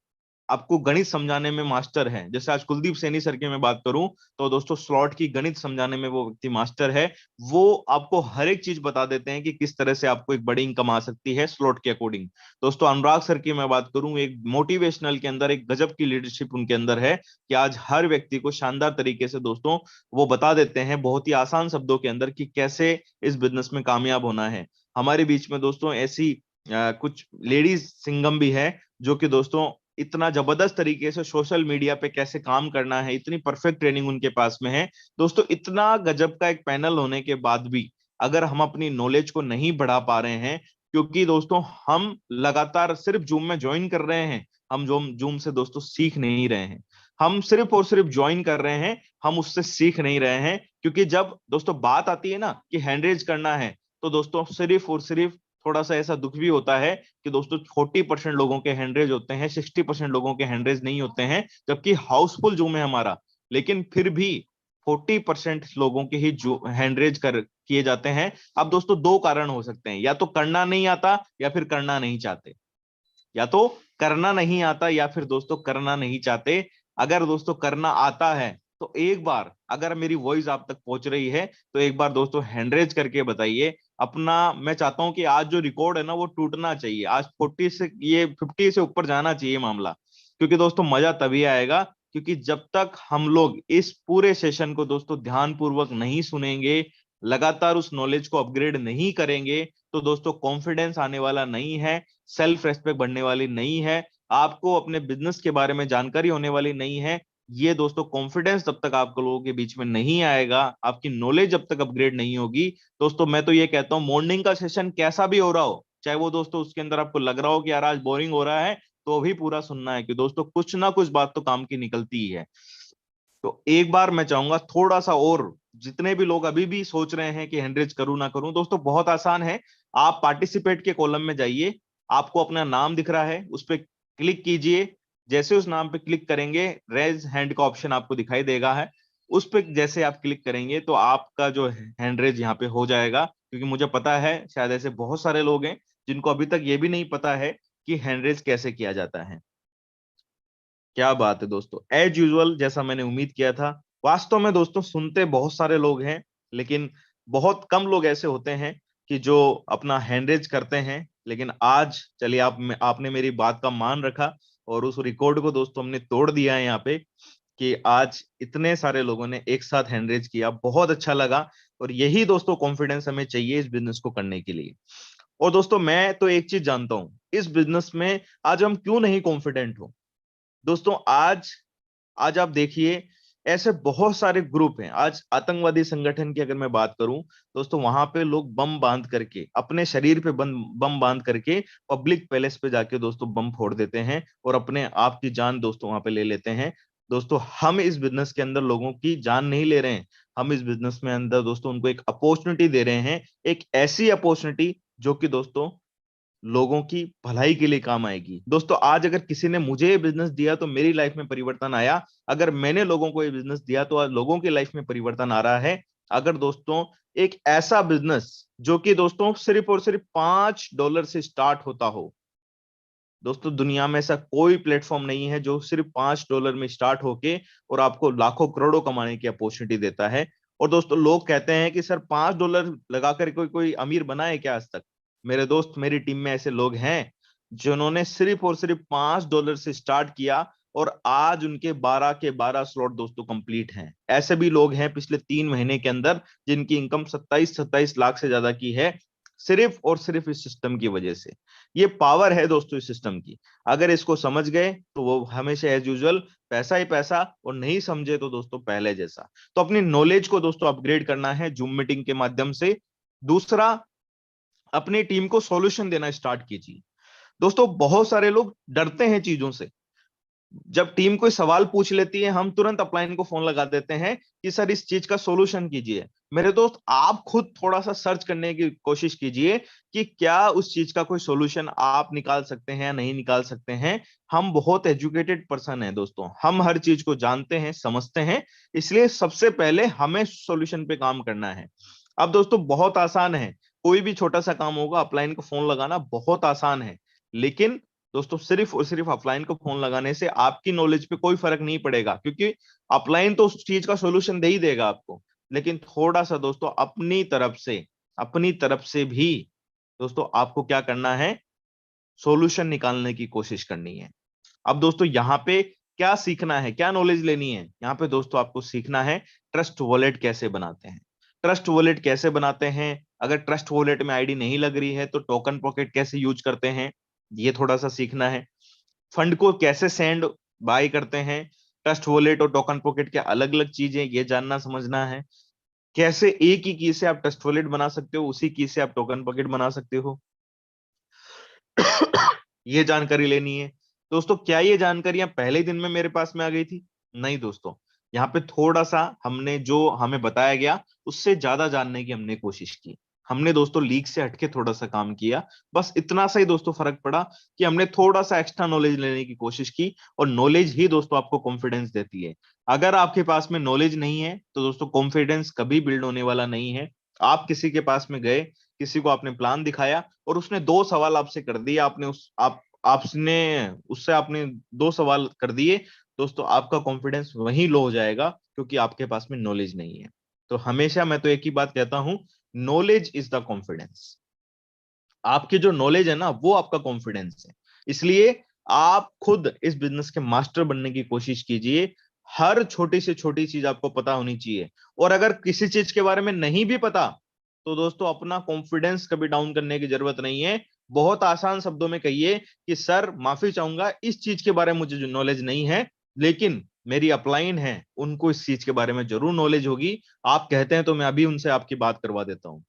आपको गणित समझाने में मास्टर है, जैसे आज कुलदीप सैनी सर की मैं बात करूं तो दोस्तों स्लॉट की गणित समझाने में वो व्यक्ति मास्टर है। वो आपको हर एक चीज बता देते हैं कि किस तरह से आपको एक बड़ी इनकम आ सकती है स्लॉट के अकॉर्डिंग। दोस्तों अनुराग सर की मैं बात करूं, एक मोटिवेशनल के अंदर एक गजब की लीडरशिप उनके अंदर है कि आज हर व्यक्ति को शानदार तरीके से दोस्तों वो बता देते हैं बहुत ही आसान शब्दों के अंदर कि कैसे इस बिजनेस में कामयाब होना है। हमारे बीच में दोस्तों ऐसी कुछ लेडीज सिंगम भी है जो कि दोस्तों इतना जबरदस्त तरीके से सोशल मीडिया पे कैसे काम करना है, इतनी परफेक्ट ट्रेनिंग उनके पास में है। दोस्तों इतना गजब का एक पैनल होने के बाद भी अगर हम अपनी नॉलेज को नहीं बढ़ा पा रहे हैं, क्योंकि दोस्तों हम लगातार सिर्फ जूम में ज्वाइन कर रहे हैं, हम जूम से दोस्तों सीख नहीं रहे हैं। हम सिर्फ और सिर्फ ज्वाइन कर रहे हैं, हम उससे सीख नहीं रहे हैं। क्योंकि जब दोस्तों बात आती है ना कि हैंडरेज करना है, तो दोस्तों सिर्फ और सिर्फ थोड़ा सा ऐसा दुख भी होता है कि दोस्तों 40% लोगों के हैंडरेज होते हैं, 60% लोगों के हैंडरेज नहीं होते हैं, जबकि हाउसफुल जूम है हमारा। लेकिन फिर भी 40% लोगों के ही जो हैंडरेज कर किए जाते हैं। अब दोस्तों दो कारण हो सकते हैं, या तो करना नहीं आता या फिर करना नहीं चाहते, या तो करना नहीं आता या फिर दोस्तों करना नहीं चाहते। अगर दोस्तों करना आता है तो एक बार अगर मेरी वॉइस आप तक पहुंच रही है तो एक बार दोस्तों हैंडरेज करके बताइए अपना। मैं चाहता हूं कि आज जो रिकॉर्ड है ना वो टूटना चाहिए, आज 40 से ये 50 से ऊपर जाना चाहिए मामला। क्योंकि दोस्तों मजा तभी आएगा क्योंकि जब तक हम लोग इस पूरे सेशन को दोस्तों ध्यान पूर्वक नहीं सुनेंगे, लगातार उस नॉलेज को अपग्रेड नहीं करेंगे, तो दोस्तों कॉन्फिडेंस आने वाला नहीं है, सेल्फ रेस्पेक्ट बढ़ने वाली नहीं है, आपको अपने बिजनेस के बारे में जानकारी होने वाली नहीं है। ये दोस्तों कॉन्फिडेंस जब तक आप लोगों के बीच में नहीं आएगा, आपकी नॉलेज जब तक अपग्रेड नहीं होगी, दोस्तों मैं तो ये कहता हूं मॉर्निंग का सेशन कैसा भी हो रहा हो, चाहे वो दोस्तों उसके अंदर आपको लग रहा हो कि यार आज बोरिंग हो रहा है, तो भी पूरा सुनना है कि दोस्तों कुछ ना कुछ बात तो काम की निकलती ही है। तो एक बार मैं चाहूंगा थोड़ा सा और, जितने भी लोग अभी भी सोच रहे हैं कि हैंडरेज करूं ना करूं, दोस्तों बहुत आसान है। आप पार्टिसिपेट के कॉलम में जाइए, आपको अपना नाम दिख रहा है उस पर क्लिक कीजिए। जैसे उस नाम पे क्लिक करेंगे रेज हैंड का ऑप्शन आपको दिखाई देगा है, उस पर जैसे आप क्लिक करेंगे तो आपका जो हैंड रेज यहाँ पे हो जाएगा। क्योंकि मुझे पता है शायद ऐसे बहुत सारे लोग हैं जिनको अभी तक ये भी नहीं पता है कि हैंड रेज कैसे किया जाता है। क्या बात है दोस्तों, एज यूजुअल जैसा मैंने उम्मीद किया था। वास्तव में दोस्तों सुनते बहुत सारे लोग हैं, लेकिन बहुत कम लोग ऐसे होते हैं कि जो अपना हैंडरेज करते हैं। लेकिन आज चलिए आपने मेरी बात का मान रखा और उस रिकॉर्ड को दोस्तों हमने तोड़ दिया है यहाँ पे कि आज इतने सारे लोगों ने एक साथ हैंडरेज किया, बहुत अच्छा लगा। और यही दोस्तों कॉन्फिडेंस हमें चाहिए इस बिजनेस को करने के लिए। और दोस्तों मैं तो एक चीज जानता हूं, इस बिजनेस में आज हम क्यों नहीं कॉन्फिडेंट हो। दोस्तों आज आज आप देखिए ऐसे बहुत सारे ग्रुप हैं। आज आतंकवादी संगठन की अगर मैं बात करूं दोस्तों, वहां पे लोग बम बांध करके अपने शरीर पे बम बांध करके पब्लिक पैलेस पे जाके दोस्तों बम फोड़ देते हैं और अपने आप की जान दोस्तों वहां पे ले लेते हैं। दोस्तों हम इस बिजनेस के अंदर लोगों की जान नहीं ले रहे हैं, हम इस बिजनेस में अंदर दोस्तों उनको एक अपॉर्चुनिटी दे रहे हैं, एक ऐसी अपॉर्चुनिटी जो कि दोस्तों लोगों की भलाई के लिए काम आएगी। दोस्तों आज अगर किसी ने मुझे ये बिजनेस दिया तो मेरी लाइफ में परिवर्तन आया, अगर मैंने लोगों को ये बिजनेस दिया तो आज लोगों की लाइफ में परिवर्तन आ रहा है। अगर दोस्तों एक ऐसा बिजनेस जो कि दोस्तों सिर्फ और सिर्फ $5 से स्टार्ट होता हो, दोस्तों दुनिया में ऐसा कोई प्लेटफॉर्म नहीं है जो सिर्फ $5 में स्टार्ट होके और आपको लाखों करोड़ों कमाने की अपॉर्चुनिटी देता है। और दोस्तों लोग कहते हैं कि सर $5 लगाकर कोई कोई अमीर बना है क्या आज तक। मेरे दोस्त मेरी टीम में ऐसे लोग हैं जिन्होंने सिर्फ और सिर्फ $5 से स्टार्ट किया और आज उनके 12 के 12 स्लॉट दोस्तों कंप्लीट हैं। ऐसे भी लोग हैं पिछले 3 महीने के अंदर जिनकी इनकम 27-27 लाख से ज्यादा की है, सिर्फ और सिर्फ इस सिस्टम की वजह से। ये पावर है दोस्तों इस सिस्टम की, अगर इसको समझ गए तो वो हमेशा एज यूजुअल पैसा ही पैसा, और नहीं समझे तो दोस्तों पहले जैसा। तो अपनी नॉलेज को दोस्तों अपग्रेड करना है जूम मीटिंग के माध्यम से। दूसरा, अपनी टीम को सॉल्यूशन देना स्टार्ट कीजिए। दोस्तों बहुत सारे लोग डरते हैं चीजों से, जब टीम कोई सवाल पूछ लेती है हम तुरंत अपलाइन को फोन लगा देते हैं कि सर इस चीज का सॉल्यूशन कीजिए। मेरे दोस्त आप खुद थोड़ा सा सर्च करने की कोशिश कीजिए कि क्या उस चीज का कोई सॉल्यूशन आप निकाल सकते हैं या नहीं निकाल सकते हैं। हम बहुत एजुकेटेड पर्सन हैं दोस्तों, हम हर चीज को जानते हैं समझते हैं, इसलिए सबसे पहले हमें सॉल्यूशन पे काम करना है। अब दोस्तों बहुत आसान है, कोई भी छोटा सा काम होगा अपलाइन को फोन लगाना बहुत आसान है, लेकिन दोस्तों सिर्फ और सिर्फ अपलाइन को फोन लगाने से आपकी नॉलेज पे कोई फर्क नहीं पड़ेगा, क्योंकि अपलाइन तो उस चीज का सोल्यूशन दे ही देगा आपको। लेकिन थोड़ा सा दोस्तों अपनी तरफ से भी दोस्तों आपको क्या करना है, सॉल्यूशन निकालने की कोशिश करनी है। अब दोस्तों यहाँ पे क्या सीखना है, क्या नॉलेज लेनी है, यहाँ पे दोस्तों आपको सीखना है ट्रस्ट वॉलेट कैसे बनाते हैं। ट्रस्ट वॉलेट कैसे बनाते हैं, अगर ट्रस्ट वॉलेट में आईडी नहीं लग रही है तो टोकन पॉकेट कैसे यूज करते हैं, ये थोड़ा सा सीखना है। फंड को कैसे सेंड बाय करते हैं, ट्रस्ट वॉलेट और टोकन पॉकेट के अलग अलग चीजें, ये जानना समझना है। कैसे एक ही की से आप ट्रस्ट वॉलेट बना सकते हो, उसी की से आप टोकन पॉकेट बना सकते हो, ये जानकारी लेनी है। दोस्तों क्या ये जानकारियां पहले दिन में मेरे पास में आ गई थी? नहीं दोस्तों, यहाँ पे थोड़ा सा हमने जो हमें बताया गया उससे ज्यादा जानने की हमने कोशिश की। हमने दोस्तों लीक से हटके थोड़ा सा काम किया, बस इतना सा ही दोस्तों फर्क पड़ा कि हमने थोड़ा सा एक्स्ट्रा नॉलेज लेने की कोशिश की। और नॉलेज ही दोस्तों आपको कॉन्फिडेंस देती है। अगर आपके पास में नॉलेज नहीं है तो दोस्तों कॉन्फिडेंस कभी बिल्ड होने वाला नहीं है। आप किसी के पास में गए, किसी को आपने प्लान दिखाया और उसने दो सवाल आपसे कर दिए, आपने उस आप आपने उससे आपने दो सवाल कर दिए, दोस्तों आपका कॉन्फिडेंस वहीं लो हो जाएगा, क्योंकि आपके पास में नॉलेज नहीं है। तो हमेशा मैं तो एक ही बात कहता हूं, नॉलेज इज द कॉन्फिडेंस। आपकी जो नॉलेज है ना वो आपका कॉन्फिडेंस है। इसलिए आप खुद इस बिजनेस के मास्टर बनने की कोशिश कीजिए। हर छोटी से छोटी चीज आपको पता होनी चाहिए। और अगर किसी चीज के बारे में नहीं भी पता तो दोस्तों अपना कॉन्फिडेंस कभी डाउन करने की जरूरत नहीं है। बहुत आसान शब्दों में कहिए कि सर माफी चाहूंगा, इस चीज के बारे में मुझे जो नॉलेज नहीं है, लेकिन मेरी अपलाइन है उनको इस चीज के बारे में जरूर नॉलेज होगी। आप कहते हैं तो मैं अभी उनसे आपकी बात करवा देता हूं।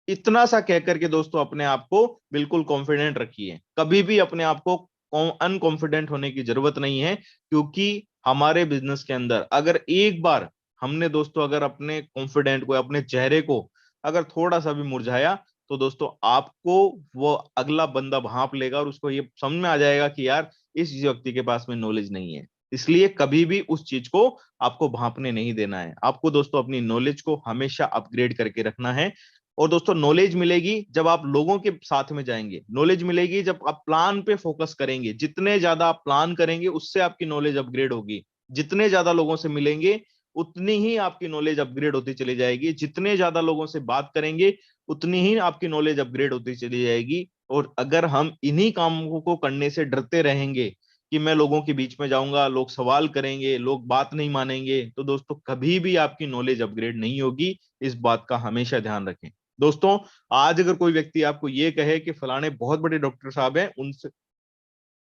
इतना सा कह करके दोस्तों अपने आप को बिल्कुल कॉन्फिडेंट रखिए। कभी भी अपने आप को अनकॉन्फिडेंट होने की जरूरत नहीं है, क्योंकि हमारे बिजनेस के अंदर अगर एक बार हमने दोस्तों अगर अपने कॉन्फिडेंट को, अपने चेहरे को अगर थोड़ा सा भी मुरझाया तो दोस्तों आपको वो अगला बंदा भांप लेगा और उसको ये समझ में आ जाएगा कि यार इस व्यक्ति के पास में नॉलेज नहीं है। इसलिए कभी भी उस चीज को आपको भांपने नहीं देना है। आपको दोस्तों अपनी नॉलेज को हमेशा अपग्रेड करके रखना है। और दोस्तों नॉलेज मिलेगी जब आप लोगों के साथ में जाएंगे, नॉलेज मिलेगी जब आप प्लान पे फोकस करेंगे। जितने ज्यादा आप प्लान करेंगे उससे आपकी नॉलेज अपग्रेड होगी। जितने ज्यादा लोगों से मिलेंगे उतनी ही आपकी नॉलेज अपग्रेड होती चली जाएगी। जितने ज्यादा लोगों से बात करेंगे उतनी ही आपकी नॉलेज अपग्रेड होती चली जाएगी। और अगर हम इन्हीं कामों को करने से डरते रहेंगे कि मैं लोगों के बीच में जाऊंगा, लोग सवाल करेंगे, लोग बात नहीं मानेंगे, तो दोस्तों कभी भी आपकी नॉलेज अपग्रेड नहीं होगी। इस बात का हमेशा ध्यान रखें। दोस्तों आज अगर कोई व्यक्ति आपको ये कहे कि फलाने बहुत बड़े डॉक्टर साहब हैं, उनसे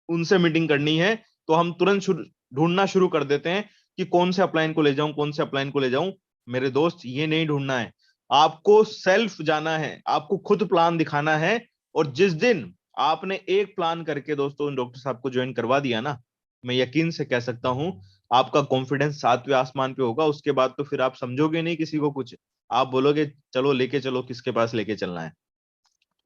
उनसे मीटिंग करनी है, तो हम तुरंत ढूंढना शुरू कर देते हैं कि कौन से अपलाइन को ले जाऊं, कौन से अपलाइन को ले जाऊं। मेरे दोस्त ये नहीं ढूंढना है। आपको सेल्फ जाना है, आपको खुद प्लान दिखाना है। और जिस दिन आपने एक प्लान करके दोस्तों उन डॉक्टर साहब को ज्वाइन करवा दिया ना, मैं यकीन से कह सकता हूं आपका कॉन्फिडेंस सातवें आसमान पे होगा। उसके बाद तो फिर आप समझोगे नहीं किसी को कुछ, आप बोलोगे चलो लेके चलो, किसके पास लेके चलना है।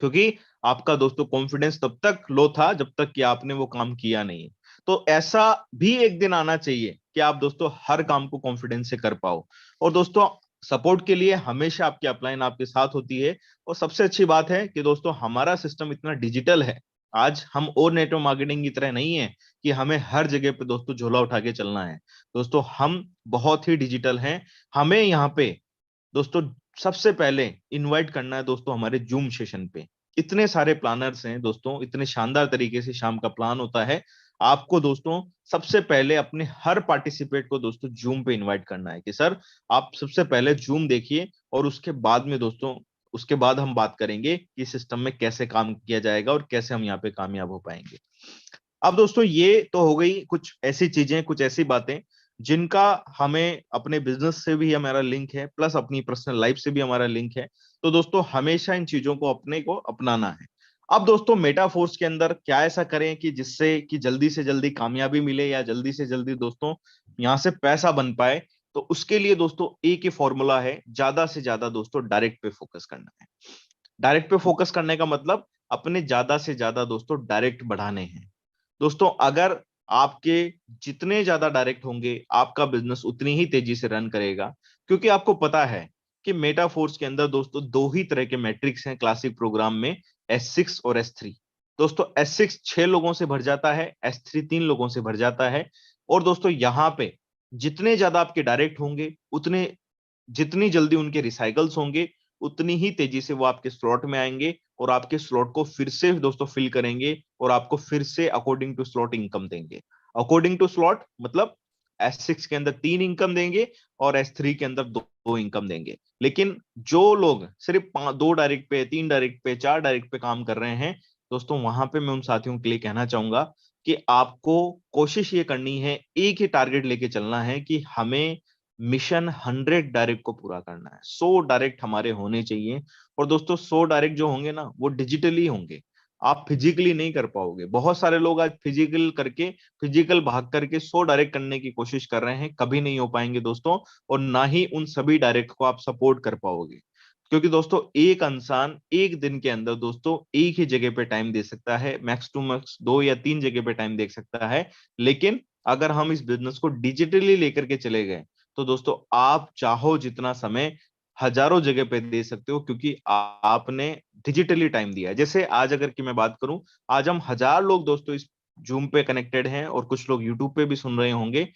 क्योंकि आपका दोस्तों कॉन्फिडेंस तब तक लो था जब तक कि आपने वो काम किया नहीं। तो ऐसा भी एक दिन आना चाहिए कि आप दोस्तों हर काम को कॉन्फिडेंस से कर पाओ। और दोस्तों सपोर्ट के लिए हमेशा आपकी अपलाइन आपके साथ होती है। और सबसे अच्छी बात है कि दोस्तों हमारा सिस्टम इतना डिजिटल है। आज हम और नेटवर्क मार्केटिंग की तरह नहीं है कि हमें हर जगह पे दोस्तों झोला उठा के चलना है। दोस्तों हम बहुत ही डिजिटल हैं। हमें यहाँ पे दोस्तों सबसे पहले इनवाइट करना है दोस्तों हमारे जूम सेशन पे। इतने सारे प्लानर्स हैं दोस्तों, इतने शानदार तरीके से शाम का प्लान होता है। आपको दोस्तों सबसे पहले अपने हर पार्टिसिपेट को दोस्तों जूम पे इनवाइट करना है कि सर आप सबसे पहले जूम देखिए, और उसके बाद में दोस्तों उसके बाद हम बात करेंगे कि सिस्टम में कैसे काम किया जाएगा और कैसे हम यहाँ पे कामयाब हो पाएंगे। अब दोस्तों ये तो हो गई कुछ ऐसी चीजें, कुछ ऐसी बातें जिनका हमें अपने बिजनेस से भी हमारा लिंक है, प्लस अपनी पर्सनल लाइफ से भी हमारा लिंक है। तो दोस्तों हमेशा इन चीजों को अपने को अपनाना है। अब दोस्तों मेटाफोर्स के अंदर क्या ऐसा करें कि जिससे कि जल्दी से जल्दी कामयाबी मिले या जल्दी से जल्दी दोस्तों यहाँ से पैसा बन पाए। तो उसके लिए दोस्तों एक ही फॉर्मूला है, ज्यादा से ज्यादा दोस्तों डायरेक्ट पे फोकस करना है। डायरेक्ट पे फोकस करने का मतलब अपने ज्यादा से ज्यादा दोस्तों डायरेक्ट बढ़ाने हैं। दोस्तों अगर आपके जितने ज्यादा डायरेक्ट होंगे आपका बिजनेस उतनी ही तेजी से रन करेगा। क्योंकि आपको पता है कि मेटाफोर्स के अंदर दोस्तों दो ही तरह के मैट्रिक्स हैं क्लासिक प्रोग्राम में, S6 और S3। दोस्तों S6 6 लोगों से भर जाता है, S3 3 लोगों से भर जाता है। और दोस्तों यहाँ पे जितने ज्यादा आपके डायरेक्ट होंगे, उतने जितनी जल्दी उनके रिसाइकल्स होंगे, उतनी ही तेजी से वो आपके स्लॉट में आएंगे और आपके स्लॉट को फिर से दोस्तों फिल करेंगे और आपको फिर से अकॉर्डिंग टू स्लॉट इनकम देंगे। अकॉर्डिंग टू स्लॉट मतलब S6 के अंदर 3 इनकम देंगे और S3 के अंदर दो इनकम देंगे। लेकिन जो लोग सिर्फ 2 डायरेक्ट पे, 3 डायरेक्ट पे, 4 डायरेक्ट पे काम कर रहे हैं, दोस्तों वहां पे मैं उन साथियों के लिए कहना चाहूंगा कि आपको कोशिश ये करनी है, एक ही टारगेट लेके चलना है कि हमें मिशन 100 डायरेक्ट को पूरा करना है। 100 डायरेक्ट हमारे होने चाहिए। और दोस्तों 100 डायरेक्ट जो होंगे ना, वो डिजिटली होंगे, आप फिजिकली नहीं कर पाओगे। बहुत सारे लोग आज फिजिकल भाग करके 100 डायरेक्ट करने की कोशिश कर रहे हैं, कभी नहीं हो पाएंगे दोस्तों। और ना ही उन सभी डायरेक्ट को आप सपोर्ट कर पाओगे, क्योंकि दोस्तों एक इंसान एक दिन के अंदर दोस्तों एक ही जगह पे टाइम दे सकता है, मैक्स टू मैक्स 2 या 3 जगह पे टाइम दे सकता है। लेकिन अगर हम इस बिजनेस को डिजिटली लेकर के चले गए, तो दोस्तों आप चाहो जितना समय हजारों जगह पे दे सकते हो, क्योंकि आपने डिजिटली टाइम दिया है। जैसे आज अगर की मैं बात करूं, आज हम 1000 लोग दोस्तों इस जूम पे कनेक्टेड हैं और कुछ लोग यूट्यूब पे भी सुन रहे होंगे।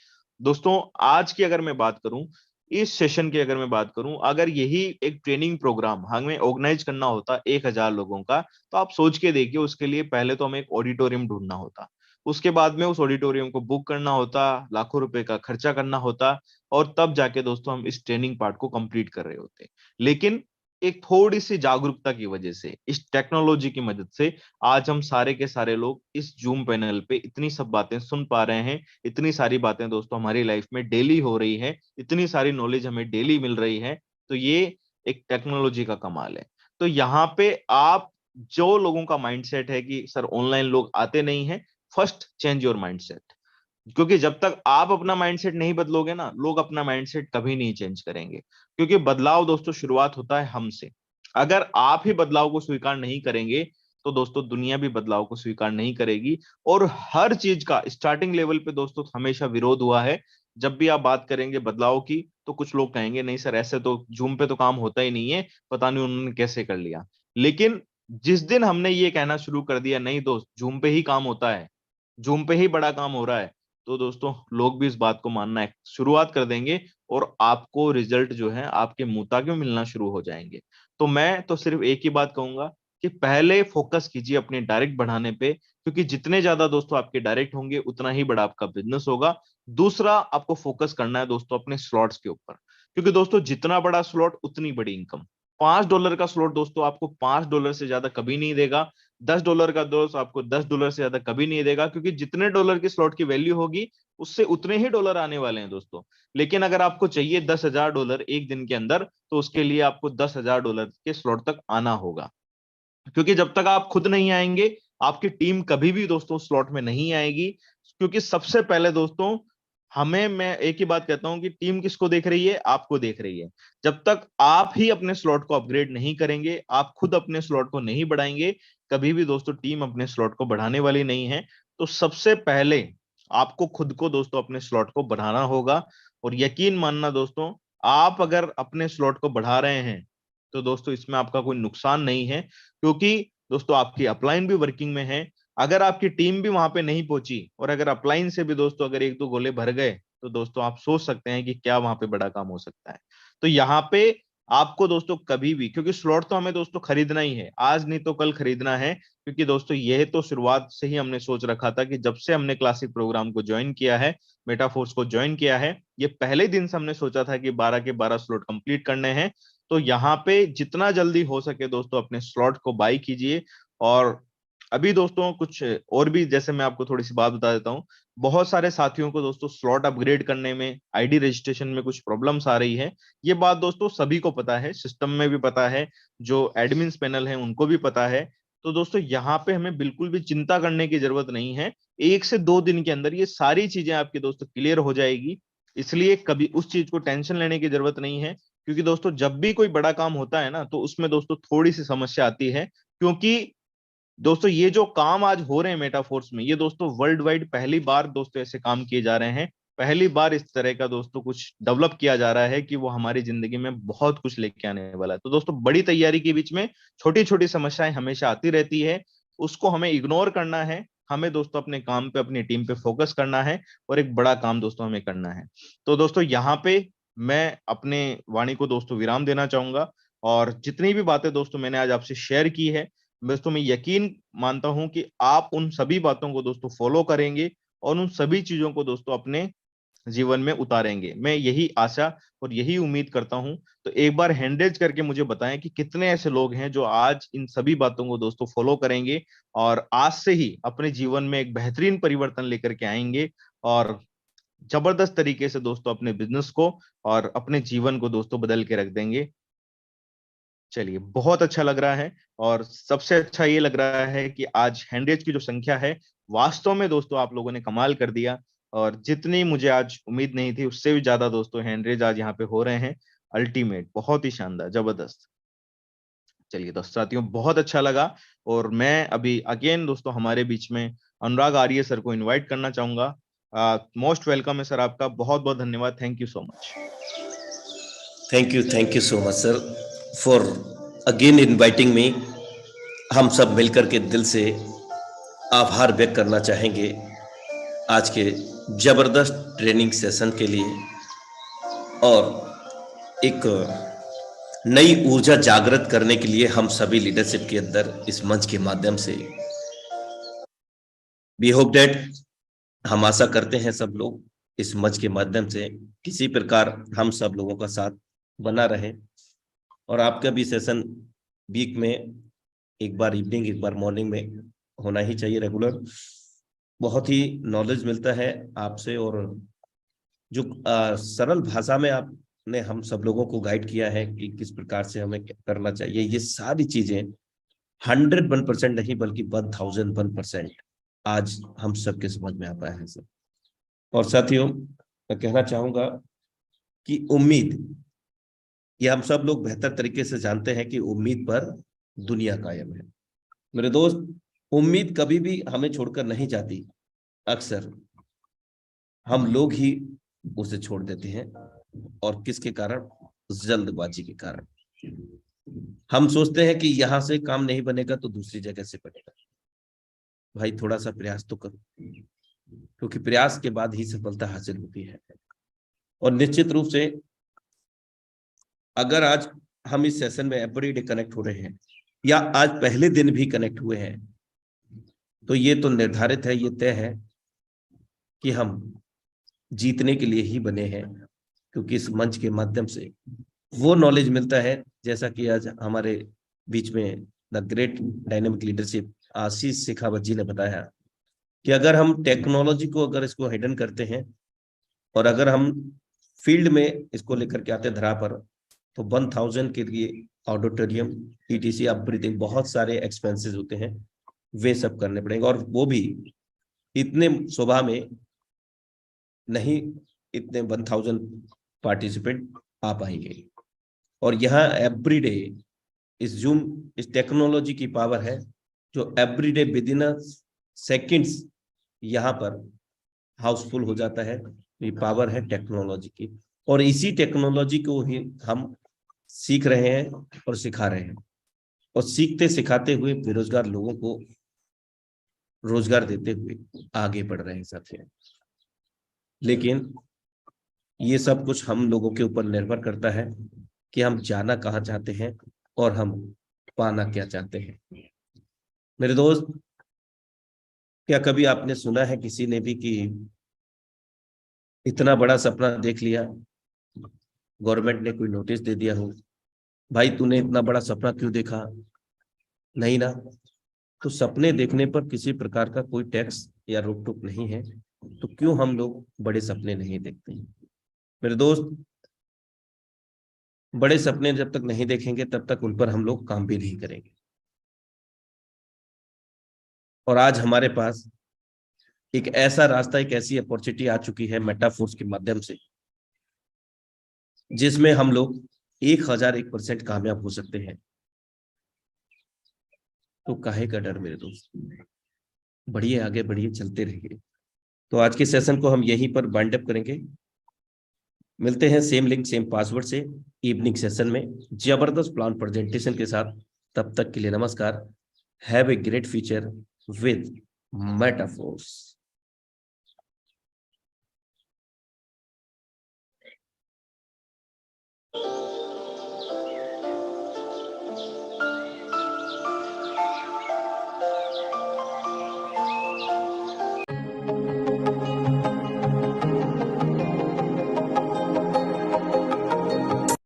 दोस्तों आज की अगर मैं बात करूं, इस सेशन की अगर मैं बात करूं, अगर यही एक ट्रेनिंग प्रोग्राम हमें ऑर्गेनाइज करना होता 1000 लोगों का, तो आप सोच के देखिए, उसके लिए पहले तो हमें एक ऑडिटोरियम ढूंढना होता, उसके बाद में उस ऑडिटोरियम को बुक करना होता, लाखों रुपए का खर्चा करना होता, और तब जाके दोस्तों हम इस ट्रेनिंग पार्ट को कंप्लीट कर रहे होते। लेकिन एक थोड़ी सी जागरूकता की वजह से, इस टेक्नोलॉजी की मदद से आज हम सारे के सारे लोग इस जूम पैनल पे इतनी सब बातें सुन पा रहे हैं। इतनी सारी बातें दोस्तों हमारी लाइफ में डेली हो रही है, इतनी सारी नॉलेज हमें डेली मिल रही है। तो ये एक टेक्नोलॉजी का कमाल है। तो यहाँ पे आप, जो लोगों का माइंडसेट है कि सर ऑनलाइन लोग आते नहीं है, फर्स्ट चेंज योर माइंडसेट। क्योंकि जब तक आप अपना माइंडसेट नहीं बदलोगे ना, लोग अपना माइंडसेट कभी नहीं चेंज करेंगे। क्योंकि बदलाव दोस्तों शुरुआत होता है हमसे। अगर आप ही बदलाव को स्वीकार नहीं करेंगे, तो दोस्तों दुनिया भी बदलाव को स्वीकार नहीं करेगी। और हर चीज का स्टार्टिंग लेवल पे दोस्तों हमेशा विरोध हुआ है। जब भी आप बात करेंगे बदलाव की, तो कुछ लोग कहेंगे नहीं सर, ऐसे तो जूम पे तो काम होता ही नहीं है, पता नहीं उन्होंने कैसे कर लिया। लेकिन जिस दिन हमने ये कहना शुरू कर दिया नहीं दोस्त, जूम पे ही काम होता है, जूम पे ही बड़ा काम हो रहा है, तो दोस्तों लोग भी इस बात को मानना है शुरुआत कर देंगे। और आपको रिजल्ट जो है आपके मुंह ताक मिलना शुरू हो जाएंगे। तो मैं तो सिर्फ एक ही बात कहूंगा कि पहले फोकस कीजिए अपने डायरेक्ट बढ़ाने पे, क्योंकि जितने ज्यादा दोस्तों आपके डायरेक्ट होंगे, उतना ही बड़ा आपका बिजनेस होगा। दूसरा, आपको फोकस करना है दोस्तों अपने स्लॉट्स के ऊपर, क्योंकि दोस्तों जितना बड़ा स्लॉट उतनी बड़ी इनकम। $5 का स्लॉट दोस्तों आपको $5 से ज्यादा कभी नहीं देगा। $10 का दोस्त आपको $10 से ज्यादा कभी नहीं देगा, क्योंकि जितने डॉलर की स्लॉट की वैल्यू होगी, उससे उतने ही डॉलर आने वाले हैं दोस्तों। लेकिन अगर आपको चाहिए $10,000 एक दिन के अंदर, तो उसके लिए आपको $10,000 के स्लॉट तक आना होगा। क्योंकि जब तक आप खुद नहीं आएंगे, आपकी टीम कभी भी दोस्तों स्लॉट में नहीं आएगी। क्योंकि सबसे पहले दोस्तों, मैं एक ही बात कहता हूं कि टीम किसको देख रही है? आपको देख रही है। जब तक आप ही अपने स्लॉट को अपग्रेड नहीं करेंगे, आप खुद अपने स्लॉट को नहीं बढ़ाएंगे, कभी भी दोस्तों टीम अपने स्लॉट को बढ़ाने वाली नहीं है। तो सबसे पहले आपको खुद को दोस्तों अपने स्लॉट को बढ़ाना होगा। और यकीन मानना दोस्तों, आप अगर अपने स्लॉट को बढ़ा रहे हैं, तो दोस्तों इसमें आपका कोई नुकसान नहीं है, क्योंकि दोस्तों आपकी अपलाइन भी वर्किंग में है। अगर आपकी टीम भी वहां पे नहीं पहुंची, और अगर अपलाइन से भी दोस्तों अगर एक दो गोले भर गए, तो दोस्तों आप सोच सकते हैं कि क्या वहां पे बड़ा काम हो सकता है। तो यहाँ पे आपको दोस्तों कभी भी, क्योंकि स्लॉट तो हमें दोस्तों खरीदना ही है, आज नहीं तो कल खरीदना है। क्योंकि दोस्तों यह तो शुरुआत से ही हमने सोच रखा था कि जब से हमने क्लासिक प्रोग्राम को ज्वाइन किया है, मेटाफोर्स को ज्वाइन किया है, ये पहले दिन से हमने सोचा था कि 12 के 12 स्लॉट कंप्लीट करने हैं। तो यहाँ पे जितना जल्दी हो सके दोस्तों अपने स्लॉट को बाई कीजिए। और अभी दोस्तों कुछ और भी, जैसे मैं आपको थोड़ी सी बात बता देता हूँ, बहुत सारे साथियों को दोस्तों स्लॉट अपग्रेड करने में, आईडी रजिस्ट्रेशन में कुछ प्रॉब्लम्स आ रही है। ये बात दोस्तों सभी को पता है, सिस्टम में भी पता है, जो एडमिन्स पैनल है उनको भी पता है। तो दोस्तों यहाँ पे हमें बिल्कुल भी चिंता करने की जरूरत नहीं है। 1 से 2 दिन के अंदर ये सारी चीजें आपकी दोस्तों क्लियर हो जाएगी। इसलिए कभी उस चीज को टेंशन लेने की जरूरत नहीं है। क्योंकि दोस्तों जब भी कोई बड़ा काम होता है ना, तो उसमें दोस्तों थोड़ी सी समस्या आती है। क्योंकि दोस्तों ये जो काम आज हो रहे हैं मेटाफोर्स में, ये दोस्तों वर्ल्ड वाइड पहली बार दोस्तों ऐसे काम किए जा रहे हैं। पहली बार इस तरह का दोस्तों कुछ डेवलप किया जा रहा है कि वो हमारी जिंदगी में बहुत कुछ लेके आने वाला है। तो दोस्तों बड़ी तैयारी के बीच में छोटी छोटी समस्याएं हमेशा आती रहती है। उसको हमें इग्नोर करना है। हमें दोस्तों अपने काम पे, अपनी टीम पे फोकस करना है और एक बड़ा काम दोस्तों हमें करना है। तो दोस्तों यहाँ पे मैं अपने वाणी को दोस्तों विराम देना चाहूंगा। और जितनी भी बातें दोस्तों मैंने आज आपसे शेयर की है, दोस्तों मैं यकीन मानता हूं कि आप उन सभी बातों को दोस्तों फॉलो करेंगे और उन सभी चीजों को दोस्तों अपने जीवन में उतारेंगे। मैं यही आशा और यही उम्मीद करता हूं। तो एक बार हैंड रेज करके मुझे बताएं कि कितने ऐसे लोग हैं जो आज इन सभी बातों को दोस्तों फॉलो करेंगे और आज से ही अपने जीवन में एक बेहतरीन परिवर्तन लेकर के आएंगे और जबरदस्त तरीके से दोस्तों अपने बिजनेस को और अपने जीवन को दोस्तों बदल के रख देंगे। चलिए, बहुत अच्छा लग रहा है। और सबसे अच्छा ये लग रहा है कि आज हैंडरेज की जो संख्या है, वास्तव में दोस्तों आप लोगों ने कमाल कर दिया। और जितनी मुझे आज उम्मीद नहीं थी, उससे भी ज्यादा दोस्तों हैंडरेज आज यहाँ पे हो रहे हैं। अल्टीमेट, बहुत ही शानदार, जबरदस्त। चलिए दोस्तों साथियों, बहुत अच्छा लगा। और मैं अभी अगेन दोस्तों हमारे बीच में अनुराग आर्य सर को इनवाइट करना चाहूंगा। मोस्ट वेलकम है सर आपका, बहुत बहुत धन्यवाद, thank you so much. Thank you so much sir for again inviting me. हम सब मिलकर के दिल से आभार व्यक्त करना चाहेंगे आज के जबरदस्त ट्रेनिंग सेशन के लिए, और एक नई ऊर्जा जागृत करने के लिए हम सभी लीडरशिप के अंदर इस मंच के माध्यम से वी होप दैट, हम आशा करते हैं सब लोग इस मंच के माध्यम से किसी प्रकार हम सब लोगों का साथ बना रहे। और आपका भी सेशन वीक में एक बार इवनिंग, एक बार मॉर्निंग में होना ही चाहिए रेगुलर। बहुत ही नॉलेज मिलता है आपसे, और जो सरल भाषा में आपने हम सब लोगों को गाइड किया है कि किस प्रकार से हमें करना चाहिए, ये सारी चीजें 101% नहीं बल्कि 1001% आज हम सबके समझ में आ पाया है सर। और साथियों, मैं कहना चाहूंगा कि उम्मीद, ये हम सब लोग बेहतर तरीके से जानते हैं कि उम्मीद पर दुनिया कायम है। मेरे दोस्त, उम्मीद कभी भी हमें छोड़कर नहीं जाती, अक्सर हम लोग ही उसे छोड़ देते हैं। और किसके कारण? जल्दबाजी के कारण। हम सोचते हैं कि यहां से काम नहीं बनेगा तो दूसरी जगह से बनेगा। भाई थोड़ा सा प्रयास तो करो, क्योंकि प्रयास के बाद ही सफलता हासिल होती है। और निश्चित रूप से अगर आज हम इस सेशन में एवरीडे कनेक्ट हो रहे हैं या आज पहले दिन भी कनेक्ट हुए हैं, तो ये तो निर्धारित है, ये तय है कि हम जीतने के लिए ही बने हैं। क्योंकि इस मंच के माध्यम से वो नॉलेज मिलता है, जैसा कि आज हमारे बीच में द ग्रेट डायनेमिक लीडरशिप आशीष शेखावत जी ने बताया कि अगर हम टेक्नोलॉजी को, अगर इसको हिडन करते हैं और अगर हम फील्ड में इसको लेकर के आते हैं धरा पर, तो 1000 के लिए ऑडिटोरियम, ईटीसी, एवरीथिंग, बहुत सारे एक्सपेंसेस होते हैं, वे सब करने पड़ेंगे। और वो भी इतने शोभा में नहीं, इतने 1000 पार्टिसिपेंट आ पाएंगे। और यहाँ एवरीडे इस जूम, इस टेक्नोलॉजी की पावर है जो एवरीडे विद इन सेकेंड्स यहाँ पर हाउसफुल हो जाता है। ये पावर है टेक्नोलॉजी की, और इसी टेक्नोलॉजी को ही हम सीख रहे हैं और सिखा रहे हैं, और सीखते सिखाते हुए बेरोजगार लोगों को रोजगार देते हुए आगे बढ़ रहे हैं साथियों। लेकिन ये सब कुछ हम लोगों के ऊपर निर्भर करता है कि हम जाना कहाँ चाहते हैं और हम पाना क्या चाहते हैं। मेरे दोस्त, क्या कभी आपने सुना है किसी ने भी कि इतना बड़ा सपना देख लिया, गवर्नमेंट ने कोई नोटिस दे दिया हो, भाई तूने इतना बड़ा सपना क्यों देखा? नहीं ना। तो सपने देखने पर किसी प्रकार का कोई टैक्स या रोक टोक नहीं है, तो क्यों हम लोग बड़े सपने नहीं देखते हैं? मेरे दोस्त, बड़े सपने जब तक नहीं देखेंगे तब तक उन पर हम लोग काम भी नहीं करेंगे। और आज हमारे पास एक ऐसा रास्ता, एक ऐसी अपॉर्चुनिटी आ चुकी है मेटाफोर्स के माध्यम से, जिसमें हम लोग 1001% कामयाब हो सकते हैं। तो काहे का डर मेरे दोस्त, बढ़िए, आगे बढ़िए, चलते रहिए। तो आज के सेशन को हम यहीं पर वाइंड अप करेंगे। मिलते हैं सेम लिंक सेम पासवर्ड से इवनिंग सेशन में जबरदस्त प्लान प्रेजेंटेशन के साथ। तब तक के लिए नमस्कार। Have a great future with metaphors.